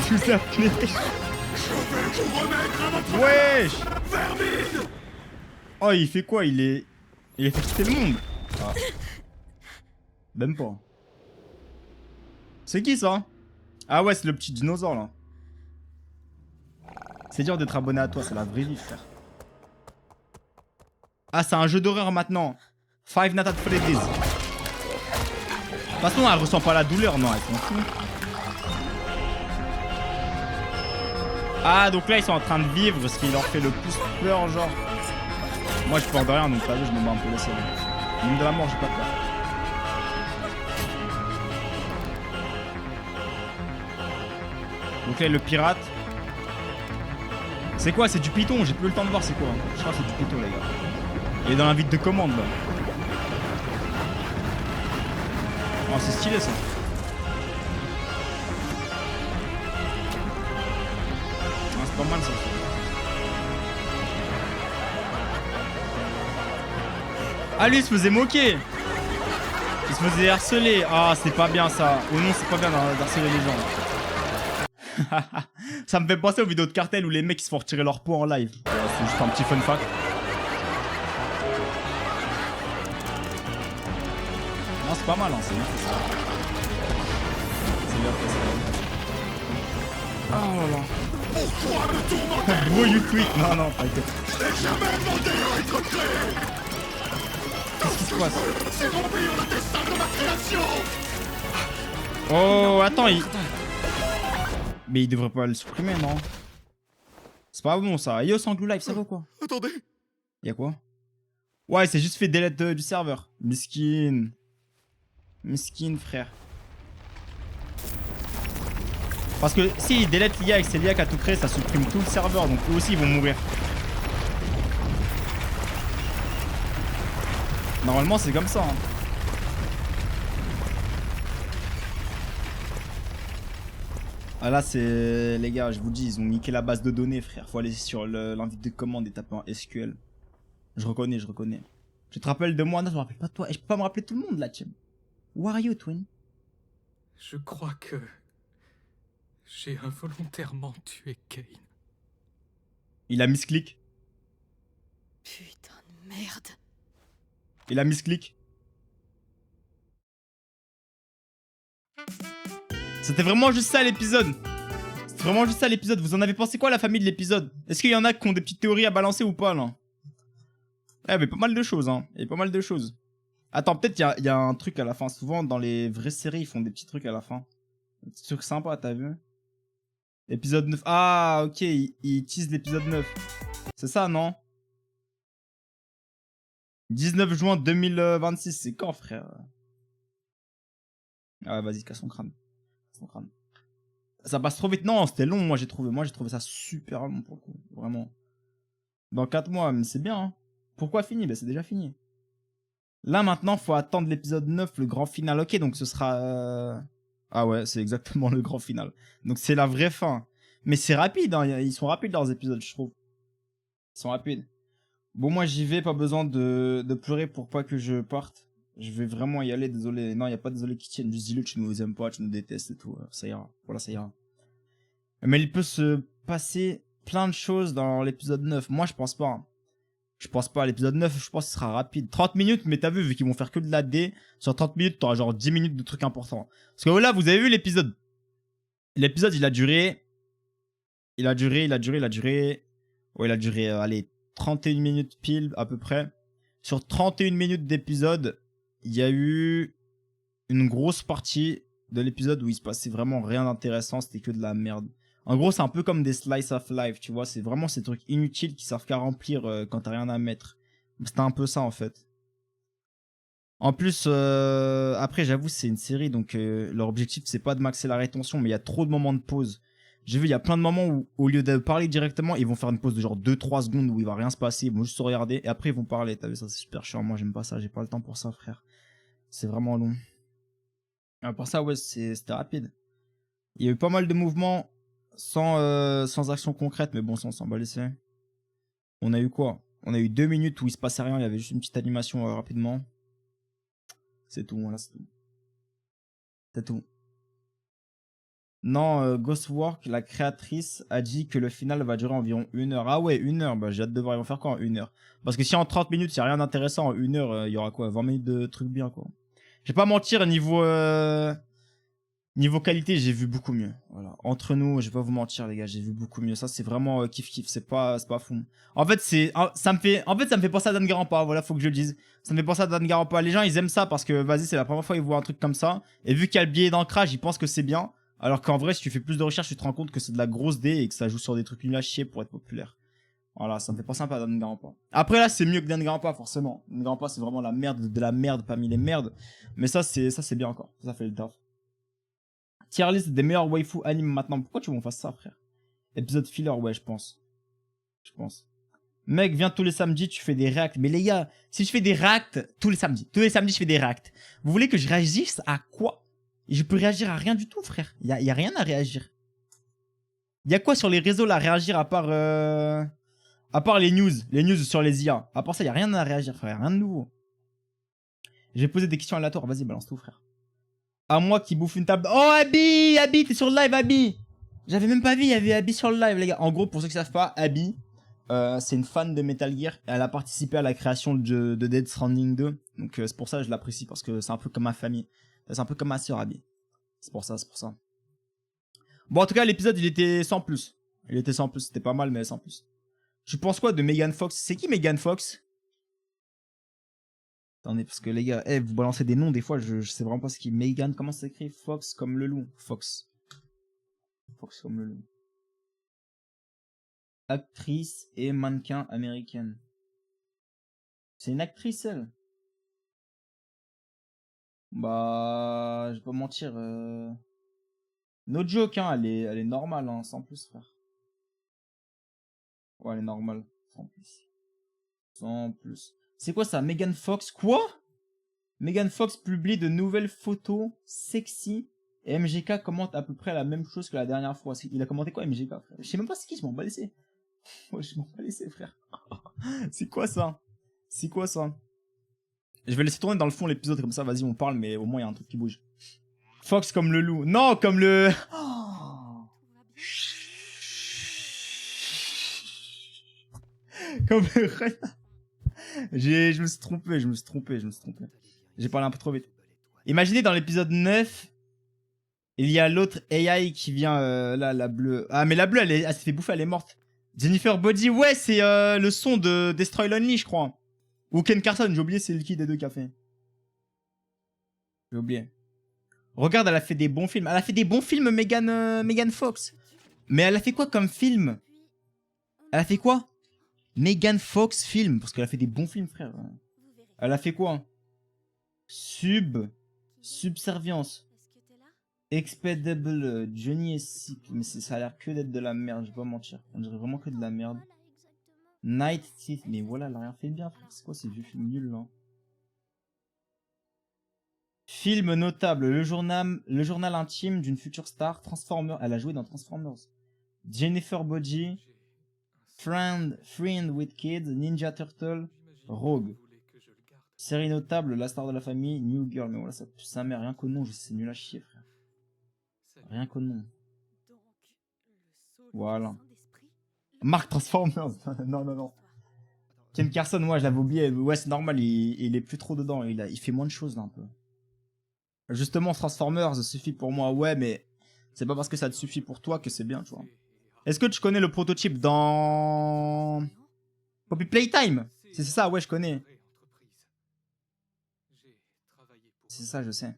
tout apnée. Wesh. Oh, il fait quoi? Il a fait quitter le monde. Ah. Même pas. C'est qui ça? Ah ouais, c'est le petit dinosaure là. C'est dur d'être abonné à toi, c'est la vraie vie, frère. Ah, c'est un jeu d'horreur maintenant. Five Nights at Freddy's. De toute façon, elle ressent pas la douleur, non, elle s'en fout. Ah, donc là, ils sont en train de vivre ce qui leur fait le plus peur, genre. Moi, je peur de rien, donc t'as vu, je me bats un peu la série. Même de la mort, j'ai pas peur. Donc là, le pirate. C'est quoi? C'est du Python, j'ai plus le temps de voir c'est quoi. Je crois que c'est du Python, les gars. Il est dans la vide de commande, là. Oh, c'est stylé ça. Ah, c'est pas mal ça aussi. Ah, lui il se faisait moquer. Il se faisait harceler. Ah, c'est pas bien ça. Oh non, c'est pas bien d'harceler les gens. Ça me fait penser aux vidéos de cartel où les mecs ils se font retirer leur peau en live. C'est juste un petit fun fact. Non, c'est pas mal, hein. C'est bien fait ça. C'est bien fait ça. Oh là là. Bro, you tweet. Non, non, t'inquiète. Qu'est-ce qui se passe? Oh, attends, mais il devrait pas le supprimer, non? C'est pas bon ça. Yo, Sanglou Live, ça va quoi? Attendez. Y'a quoi? Ouais, c'est juste fait delete du serveur. Miskin. Miskin, frère. Parce que si il delete l'IA et que c'est l'IA qui a tout créé, ça supprime tout le serveur. Donc eux aussi, ils vont mourir. Normalement, c'est comme ça. Hein. Ah là, c'est... Les gars, je vous dis, ils ont niqué la base de données, frère. Faut aller sur l'invite de commande et taper un SQL. Je reconnais, je reconnais. Tu te rappelles de moi? Non, je me rappelle pas de toi. Et je peux pas me rappeler tout le monde, là, Tim. Who are you, Twin? Je crois que... j'ai involontairement tué Kane. Il a misclick. Putain de merde. Il a misclick. C'était vraiment juste ça l'épisode. C'était vraiment juste ça l'épisode. Vous en avez pensé quoi la famille de l'épisode? Est-ce qu'il y en a qui ont des petites théories à balancer ou pas là? Eh mais pas mal de choses hein. Il y a pas mal de choses. Attends, peut-être il y a un truc à la fin. Souvent dans les vraies séries ils font des petits trucs à la fin. Des petits trucs sympas, t'as vu? Épisode 9. Ah ok, ils teasent l'épisode 9. C'est ça non? 19 juin 2026, c'est quand frère? Ah vas-y, casse son crâne. Ça passe trop vite. Non, c'était long, moi j'ai trouvé ça super long pour le coup, vraiment. Dans 4 mois, mais c'est bien. Hein. Pourquoi fini? Ben c'est déjà fini. Là maintenant, faut attendre l'épisode 9, le grand final. Ok, donc ce sera... Ah ouais, c'est exactement le grand final. Donc c'est la vraie fin. Mais c'est rapide, hein. Ils sont rapides leurs épisodes, je trouve. Ils sont rapides. Bon, moi j'y vais, pas besoin de pleurer pour pas que je parte. Je vais vraiment y aller, désolé. Non, y a pas désolé qui tienne. Juste dis-le, tu nous aimes pas, tu nous détestes et tout. Ça ira. Voilà, ça ira. Mais il peut se passer plein de choses dans l'épisode 9. Moi, je pense pas. Hein. Je pense pas. L'épisode 9, je pense que ce sera rapide. 30 minutes, mais t'as vu qu'ils vont faire que de la D. Sur 30 minutes, t'auras genre 10 minutes de trucs importants. Parce que là, vous avez vu l'épisode. L'épisode, il a duré. Ouais, il a duré, allez, 31 minutes pile, à peu près. Sur 31 minutes d'épisode, il y a eu une grosse partie de l'épisode où il se passait vraiment rien d'intéressant, c'était que de la merde. En gros, c'est un peu comme des slice of life, tu vois, c'est vraiment ces trucs inutiles qui servent qu'à remplir quand t'as rien à mettre. C'était un peu ça en fait. En plus, après j'avoue c'est une série, donc leur objectif c'est pas de maxer la rétention, mais il y a trop de moments de pause. J'ai vu, il y a plein de moments où, au lieu de parler directement, ils vont faire une pause de genre 2-3 secondes où il va rien se passer, ils vont juste se regarder, et après ils vont parler. T'as vu, ça c'est super chiant, moi j'aime pas ça, j'ai pas le temps pour ça, frère. C'est vraiment long. Pour ça, ouais, c'était rapide. Il y a eu pas mal de mouvements sans action concrète, mais bon, ça on s'en bat les seins. On a eu quoi? On a eu 2 minutes où il se passait rien, il y avait juste une petite animation rapidement. C'est tout, voilà, c'est tout. C'est tout. Non, Ghostwork, la créatrice, a dit que le final va durer environ 1 heure. Ah ouais, 1 heure, bah j'ai hâte de voir, ils vont faire quoi en 1 heure? Parce que si en 30 minutes, il n'y a rien d'intéressant, en 1 heure, il y aura quoi? 20 minutes de trucs bien, quoi. Je vais pas mentir, niveau qualité, j'ai vu beaucoup mieux. Voilà. Entre nous, je vais pas vous mentir, les gars, j'ai vu beaucoup mieux. Ça, c'est vraiment kiff-kiff, c'est pas fou. En fait, ça me fait penser à Danganronpa, voilà, faut que je le dise. Ça me fait penser à Danganronpa. Les gens, ils aiment ça parce que, vas-y, c'est la première fois qu'ils voient un truc comme ça. Et vu qu'il y a le biais d'ancrage, ils pensent que c'est bien. Alors qu'en vrai, si tu fais plus de recherches, tu te rends compte que c'est de la grosse D et que ça joue sur des trucs nuls à chier pour être populaire. Voilà, ça me fait penser un peu à Danganronpa. Après là, c'est mieux que Danganronpa, forcément. Danganronpa, c'est vraiment la merde de la merde parmi les merdes. Mais ça, c'est bien encore. Ça fait le taf. Tier list des meilleurs waifu anime maintenant. Pourquoi tu m'en fasses ça, frère? Épisode filler, ouais, je pense. Mec, viens tous les samedis, tu fais des reacts. Mais les gars, si je fais des reacts tous les samedis, je fais des reacts. Vous voulez que je réagisse à quoi? Je peux réagir à rien du tout, frère. Y a rien à réagir. Y a quoi sur les réseaux là à réagir à part les news sur les IA. À part ça, y a rien à réagir, frère. Rien de nouveau. Je vais poser des questions aléatoires. Vas-y, balance tout, frère. À moi qui bouffe une table. Oh, Abby, t'es sur le live, Abby. J'avais même pas vu, il y avait Abby sur le live, les gars. En gros, pour ceux qui savent pas, Abby, c'est une fan de Metal Gear. Elle a participé à la création de Dead Stranding 2. Donc c'est pour ça que je l'apprécie, parce que c'est un peu comme ma famille. C'est un peu comme ma soeur, Abby. C'est pour ça. Bon, en tout cas, l'épisode, il était sans plus. C'était pas mal, mais sans plus. Tu penses quoi de Megan Fox? C'est qui Megan Fox? Attendez, parce que les gars, vous balancez des noms, des fois, je sais vraiment pas ce qui est. Megan, comment ça s'écrit? Fox comme le loup. Fox comme le loup. Actrice et mannequin américaine. C'est une actrice, elle. Bah, je vais pas mentir. No joke, hein, elle est normale, hein, sans plus, frère. Ouais, elle est normale, sans plus. C'est quoi ça, Megan Fox? Quoi? Megan Fox publie de nouvelles photos sexy et MGK commente à peu près la même chose que la dernière fois. Il a commenté quoi, MGK, frère? Je sais même pas c'est qui, je m'en bats laissé. Ouais, je m'en bats laissé, frère. C'est quoi ça? Je vais laisser tourner dans le fond l'épisode, comme ça, vas-y, on parle, mais au moins il y a un truc qui bouge. Fox comme le loup. Non, comme le... Comme le renard. Je me suis trompé. J'ai parlé un peu trop vite. Imaginez dans l'épisode 9, il y a l'autre AI qui vient, là, la bleue. Ah, mais la bleue, elle s'est fait bouffer, elle est morte. Jennifer Body, ouais, c'est le son de Destroy Lonely, je crois. Ou Ken Carson, j'ai oublié c'est qui des deux qui a fait. J'ai oublié. Regarde, elle a fait des bons films. Elle a fait des bons films, Megan Fox. Mais elle a fait quoi comme film? Elle a fait quoi? Megan Fox film, parce qu'elle a fait des bons films, frère. Elle a fait quoi? Subservience. Expedable, Johnny et Sick. Mais ça a l'air que d'être de la merde, je vais pas mentir. On dirait vraiment que de la merde. Night Thief, mais voilà, elle a rien fait bien, frère. C'est quoi ces vieux films nuls, là? Film notable, le journal intime d'une future star, Transformers. Elle a joué dans Transformers. Jennifer Body. Friend with Kids, Ninja Turtle, Rogue. Série notable, La Star de la Famille, New Girl. Mais voilà, ça pue sa mère, rien qu'au nom, c'est nul à chier, frère. Rien qu'au nom. Voilà. Mark Transformers. Non. Ken Carson, moi, je l'avais oublié. Ouais, c'est normal, il est plus trop dedans. Il fait moins de choses, là, un peu. Justement, Transformers, ça suffit pour moi, ouais, mais c'est pas parce que ça te suffit pour toi que c'est bien, tu vois. Est-ce que tu connais le prototype dans Poppy Playtime? C'est ça, ouais, je connais. C'est ça, je sais.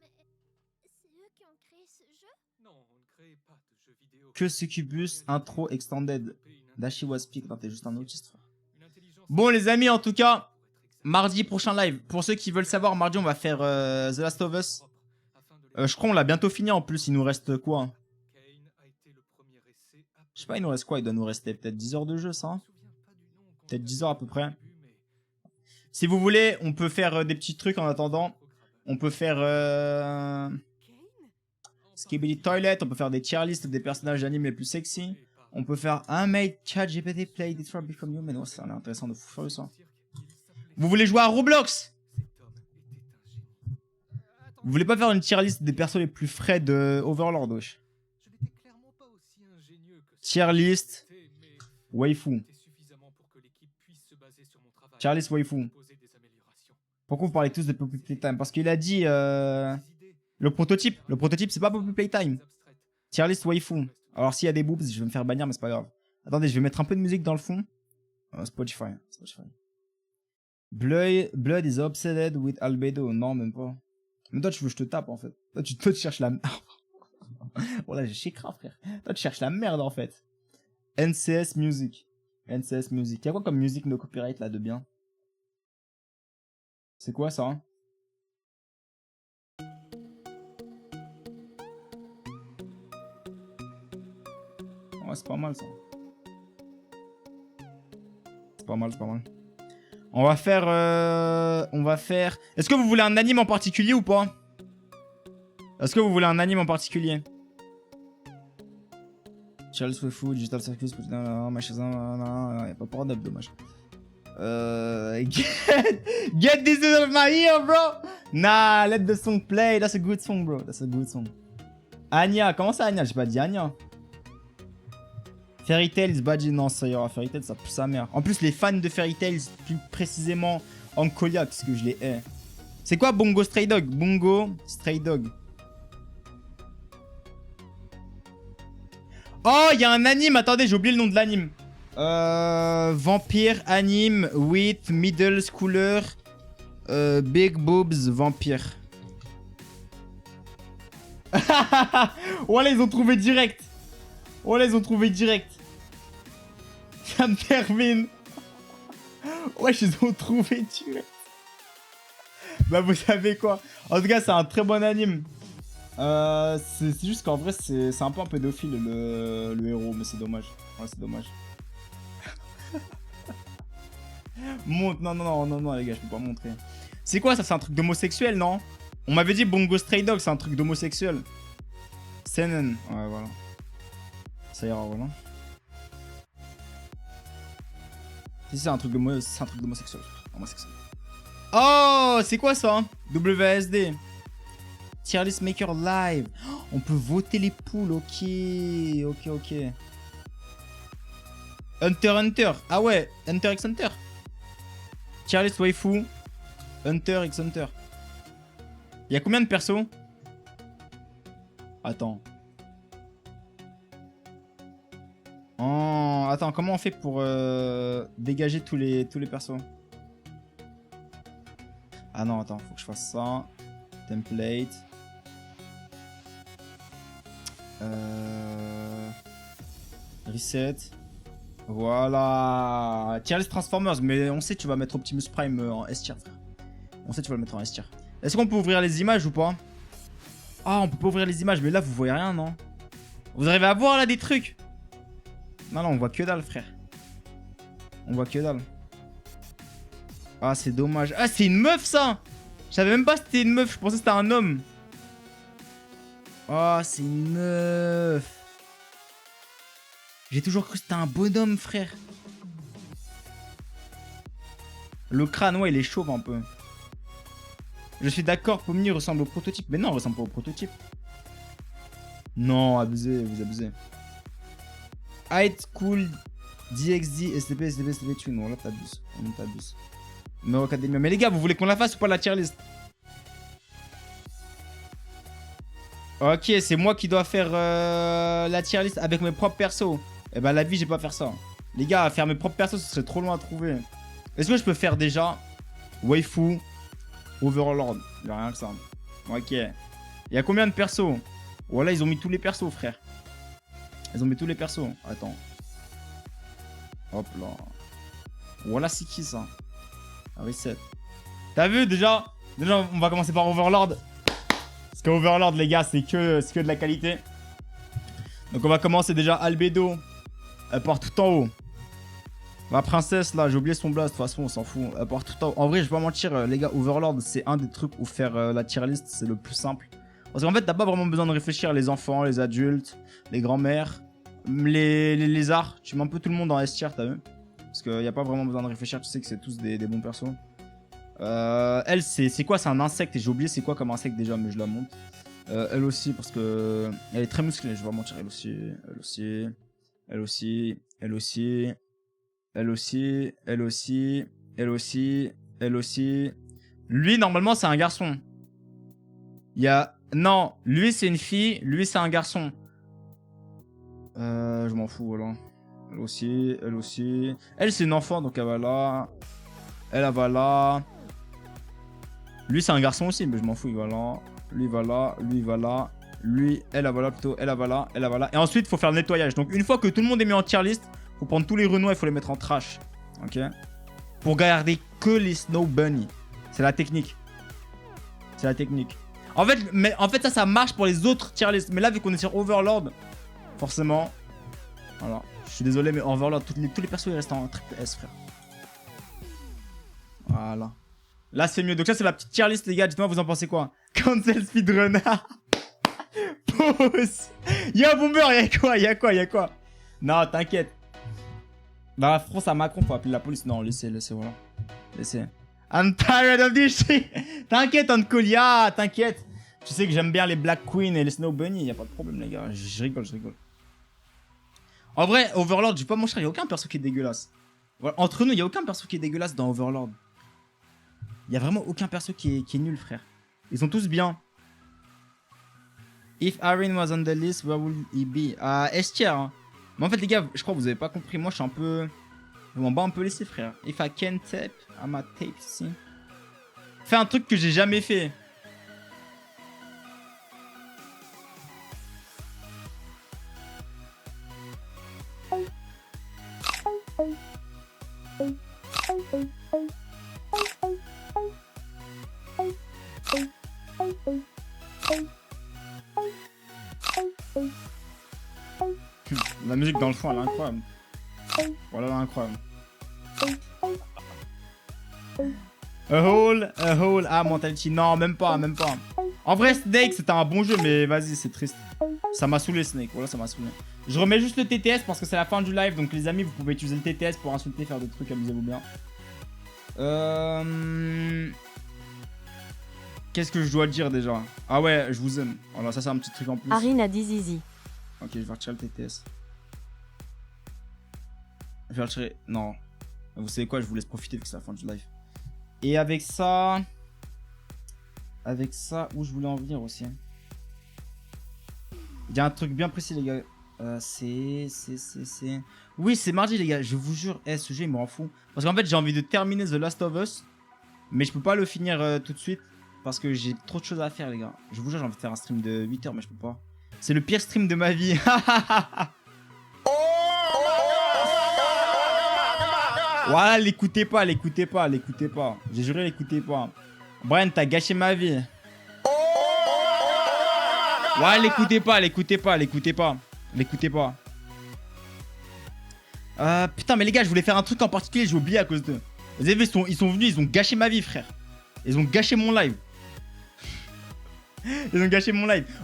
Que Succubus, intro extended. Dashi was peak. Non, t'es juste un autiste, frère. Bon, les amis, en tout cas, mardi prochain live. Pour ceux qui veulent savoir, mardi, on va faire The Last of Us. Je crois qu'on l'a bientôt fini en plus. Il nous reste quoi? Je sais pas, il nous reste quoi? Il doit nous rester peut-être 10 heures de jeu, ça. Peut-être 10 heures à peu près. Si vous voulez, on peut faire des petits trucs en attendant. On peut faire Skibidi Toilet. On peut faire des tier lists des personnages d'anime les plus sexy. On peut faire un made chat GPT play Detroit Become You. Mais non, ça a l'air intéressant de fou furieux, ça. Vous voulez jouer à Roblox? Vous voulez pas faire une tier list des persos les plus frais de Overlord, wesh? Tier list waifu. Tier list waifu. Pourquoi vous parlez tous de Poppy Playtime? Parce qu'il a dit le prototype. Le prototype, c'est pas Poppy Playtime. Tier list waifu. Alors s'il y a des boobs, je vais me faire bannir, mais c'est pas grave. Attendez, je vais mettre un peu de musique dans le fond. Spotify. Blood is obsessed with albedo. Non, même pas. Mais toi, tu veux que je te tape, en fait. Toi, tu cherches la... Voilà, j'ai chécra, frère. Toi, tu cherches la merde, en fait. NCS Music. NCS Music. Y'a quoi comme musique no copyright, là, de bien? C'est quoi, ça, hein? Ouais, c'est pas mal, ça. C'est pas mal, c'est pas mal. On va faire... Est-ce que vous voulez un anime en particulier ou pas? Est-ce que vous voulez un anime en particulier? Charles Waifu, Digital Circus, machin, y'a pas pour d'up, dommage. Get this out of my ear, bro! Nah, let the song play. That's a good song, bro. That's a good song. Anya, comment ça, Anya? J'ai pas dit Anya. Fairy Tails, Badji, non, ça ira. Fairy Tails, ça pue sa mère. En plus, les fans de Fairy Tails, plus précisément Ankolia, parce que je les hais. C'est quoi Bongo Stray Dog? Bongo Stray Dog. Oh, il y a un anime. Attendez, j'ai oublié le nom de l'anime. Vampire anime with middle schooler big boobs vampire. Voilà, ils ont trouvé direct. Voilà, ils ont trouvé direct. Ça me termine. Ouais, ils ont trouvé direct. Bah, vous savez quoi. En tout cas, c'est un très bon anime. C'est juste qu'en vrai, c'est un peu un pédophile le héros, mais c'est dommage. Ouais, c'est dommage. Monte, non, les gars, je peux pas montrer. C'est quoi ça? C'est un truc d'homosexuel, non? On m'avait dit Bongo Stray Dog, c'est un truc d'homosexuel. Seinen, ouais, voilà. Ça ira, voilà. Si, c'est un truc d'homosexuel. Oh, c'est quoi ça? WSD. Tier list maker live. Oh, on peut voter les poules, ok. Hunter. Ah ouais, Hunter x Hunter. Tier list waifu. Hunter x Hunter. Y'a combien de persos? Attends. Oh, attends, comment on fait pour dégager tous les persos? Ah non, attends, faut que je fasse ça. Template. Reset. Voilà. Tier list Transformers, mais on sait que tu vas mettre Optimus Prime en S tier, frère. On sait que tu vas le mettre en S tier. Est-ce qu'on peut ouvrir les images ou pas? Ah, on peut pas ouvrir les images, mais là vous voyez rien, non? Vous arrivez à voir là des trucs? Non, on voit que dalle, frère. On voit que dalle. Ah, c'est dommage. Ah, c'est une meuf, ça! Je savais même pas que c'était une meuf, je pensais que c'était un homme. Ah, c'est une meuf. J'ai toujours cru que c'était un bonhomme, frère. Le crâne, ouais, il est chauve un peu. Je suis d'accord, Pomni ressemble au prototype. Mais non, il ressemble pas au prototype. Non, abusez, vous abusez. High School, DXD, STP, Tune. Non, là, t'abuses. On t'abuse. No Academia. Mais les gars, vous voulez qu'on la fasse ou pas la tier list? Ok, c'est moi qui dois faire la tier list avec mes propres persos. Eh ben, la vie, j'ai pas faire ça. Les gars, faire mes propres persos, ce serait trop loin à trouver. Est-ce que je peux faire déjà waifu, Overlord? Il y a rien que ça. Ok. Il y a combien de persos? Voilà, ils ont mis tous les persos, frère. Ils ont mis tous les persos. Attends. Hop là. Voilà, c'est qui ça? Reset. T'as vu déjà, on va commencer par Overlord. Parce qu'Overlord, les gars, c'est que de la qualité. Donc on va commencer déjà. Albedo. Elle part tout en haut. La princesse, là, j'ai oublié son blast. De toute façon, on s'en fout. Elle part tout en haut. En vrai, je vais pas mentir, les gars, Overlord, c'est un des trucs où faire la tier list, c'est le plus simple. Parce qu'en fait, t'as pas vraiment besoin de réfléchir. Les enfants, les adultes, les grands-mères, les lézards. Tu mets un peu tout le monde en S tier, t'as vu? Parce qu'il n'y a pas vraiment besoin de réfléchir, tu sais que c'est tous des bons persos. Elle, c'est quoi? C'est un insecte et j'ai oublié c'est quoi comme insecte déjà, mais je la monte. Elle aussi, parce que elle est très musclée, je vais pas mentir. Elle aussi. Lui, normalement, c'est un garçon. Il y a... Non, lui, c'est une fille. Lui, c'est un garçon. Je m'en fous, voilà. Elle aussi. Elle, c'est une enfant, donc elle va là. Elle va là. Lui, c'est un garçon aussi, mais je m'en fous, il va là. Lui, il va là. Lui, il va là. Lui, elle va là plutôt. Elle va là. Elle va là. Et ensuite, il faut faire le nettoyage. Donc, une fois que tout le monde est mis en tier list, il faut prendre tous les renois et il faut les mettre en trash. Ok? Pour garder que les Snow Bunny. C'est la technique. En fait, ça marche pour les autres tier list. Mais là, vu qu'on est sur Overlord, forcément. Voilà. Je suis désolé, mais Overlord, tous les persos, ils restent en triple S, frère. Voilà. Là, c'est mieux. Donc, ça, c'est la petite tier list, les gars. Dites-moi, vous en pensez quoi? Cancel speedrunner. Pause. Y'a Bomber, y'a quoi? Non, t'inquiète. Dans la France, à Macron, faut appeler la police. Non, laissez, voilà. Laissez. I'm tired of this shit. T'inquiète, Ancolia, t'inquiète. Tu sais que j'aime bien les Black Queen et les Snow Bunny. Y'a pas de problème, les gars. Je rigole. En vrai, Overlord, j'ai pas mon cher, y'a aucun perso qui est dégueulasse. Voilà, entre nous, y'a aucun perso qui est dégueulasse dans Overlord. Y'a vraiment aucun perso qui est nul, frère. Ils sont tous bien. If Aaron was on the list, where would he be? S tier. Hein. Mais en fait, les gars, je crois que vous avez pas compris. Moi, je suis un peu. Je m'en bats un peu laissé, frère. If I can tape, I'm a tape, si. Fais un truc que j'ai jamais fait. La musique dans le fond, elle est incroyable. Voilà, elle est incroyable. A hole, mentality. Non, même pas. En vrai, Snake, c'était un bon jeu, mais vas-y, c'est triste. Ça m'a saoulé, Snake. Voilà, ça m'a saoulé. Je remets juste le TTS parce que c'est la fin du live. Donc, les amis, vous pouvez utiliser le TTS pour insulter, faire des trucs, amusez-vous bien. Qu'est-ce que je dois dire déjà? Ah ouais, je vous aime. Voilà, ça, c'est un petit truc en plus. Arin a dit Zizi. Ok, je vais retirer le TTS. Je vais retirer. Non. Vous savez quoi, je vous laisse profiter vu que c'est la fin du live. Et avec ça. Où je voulais en venir aussi. Il y a un truc bien précis, les gars. Oui, c'est mardi, les gars. Je vous jure, ce jeu, il me rend fou. Parce qu'en fait, j'ai envie de terminer The Last of Us. Mais je peux pas le finir tout de suite. Parce que j'ai trop de choses à faire, les gars. Je vous jure, j'ai envie de faire un stream de 8 heures, mais je peux pas. C'est le pire stream de ma vie. Voilà, l'écoutez pas. J'ai juré, l'écoutez pas. Brian, t'as gâché ma vie. Ouais, l'écoutez pas. Putain, mais les gars, je voulais faire un truc en particulier, j'ai oublié à cause d'eux. Vous avez vu, ils sont venus, ils ont gâché ma vie, frère. Ils ont gâché mon live.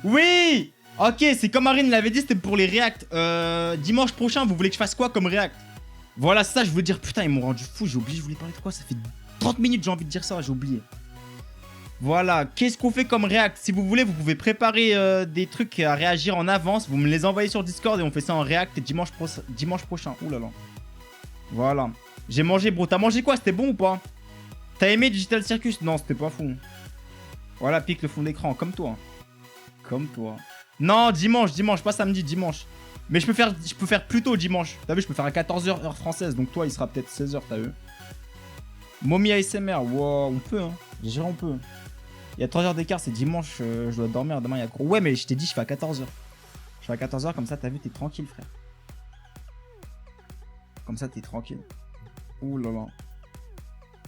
Oui! Ok, c'est comme Arin l'avait dit, c'était pour les reacts. Dimanche prochain, vous voulez que je fasse quoi comme react? Voilà, ça, je veux dire, putain, ils m'ont rendu fou, j'ai oublié, je voulais parler de quoi? Ça fait 30 minutes, j'ai envie de dire ça, j'ai oublié. Voilà, qu'est-ce qu'on fait comme react? Si vous voulez, vous pouvez préparer des trucs à réagir en avance, vous me les envoyez sur Discord et on fait ça en react dimanche prochain. Ouh là là. Voilà. J'ai mangé, bro. T'as mangé quoi? C'était bon ou pas? T'as aimé Digital Circus? Non, c'était pas fou. Voilà, pique le fond d'écran, comme toi. Non, dimanche, pas samedi, dimanche. Mais je peux faire plus tôt dimanche. T'as vu, je peux faire à 14h heure française. Donc toi, il sera peut-être 16h, t'as vu. Mommy ASMR, wow, on peut, hein. J'ai juré, on peut. Il y a 3 heures d'écart, c'est dimanche, je dois dormir, demain il y a cours. Ouais, mais je t'ai dit, je fais à 14h. Je fais à 14h, comme ça, t'as vu, t'es tranquille, frère. Comme ça, t'es tranquille. Ouh là là.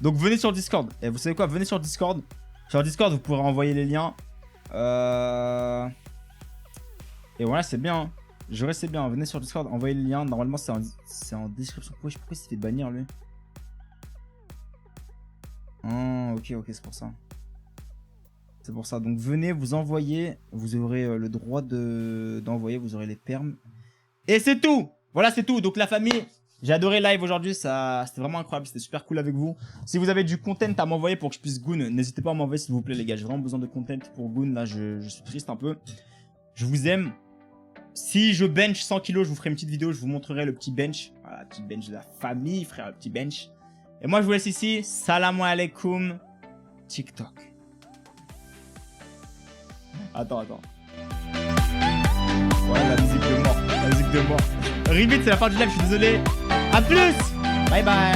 Donc, venez sur Discord. Et vous savez quoi, venez sur Discord. Sur Discord, vous pourrez envoyer les liens. Et voilà, c'est bien. Juré, c'est bien. Venez sur Discord, envoyez les liens. Normalement, c'est en description. Pourquoi il s'est fait bannir, lui? Oh, ok, c'est pour ça. C'est pour ça. Donc, venez, vous envoyez. Vous aurez le droit d'envoyer. Vous aurez les perms. Et c'est tout. Voilà, c'est tout. Donc, la famille, j'ai adoré live aujourd'hui. C'était vraiment incroyable. C'était super cool avec vous. Si vous avez du content à m'envoyer pour que je puisse Goon, n'hésitez pas à m'envoyer, s'il vous plaît, les gars. J'ai vraiment besoin de content pour Goon. Là, je suis triste un peu. Je vous aime. Si je bench 100 kilos, je vous ferai une petite vidéo. Je vous montrerai le petit bench. Voilà, le petit bench de la famille, frère. Le petit bench. Et moi, je vous laisse ici. Salam alaikum. TikTok. Attends. Voilà la musique de mort. Rivit, c'est la fin du live, je suis désolé. A plus. Bye bye.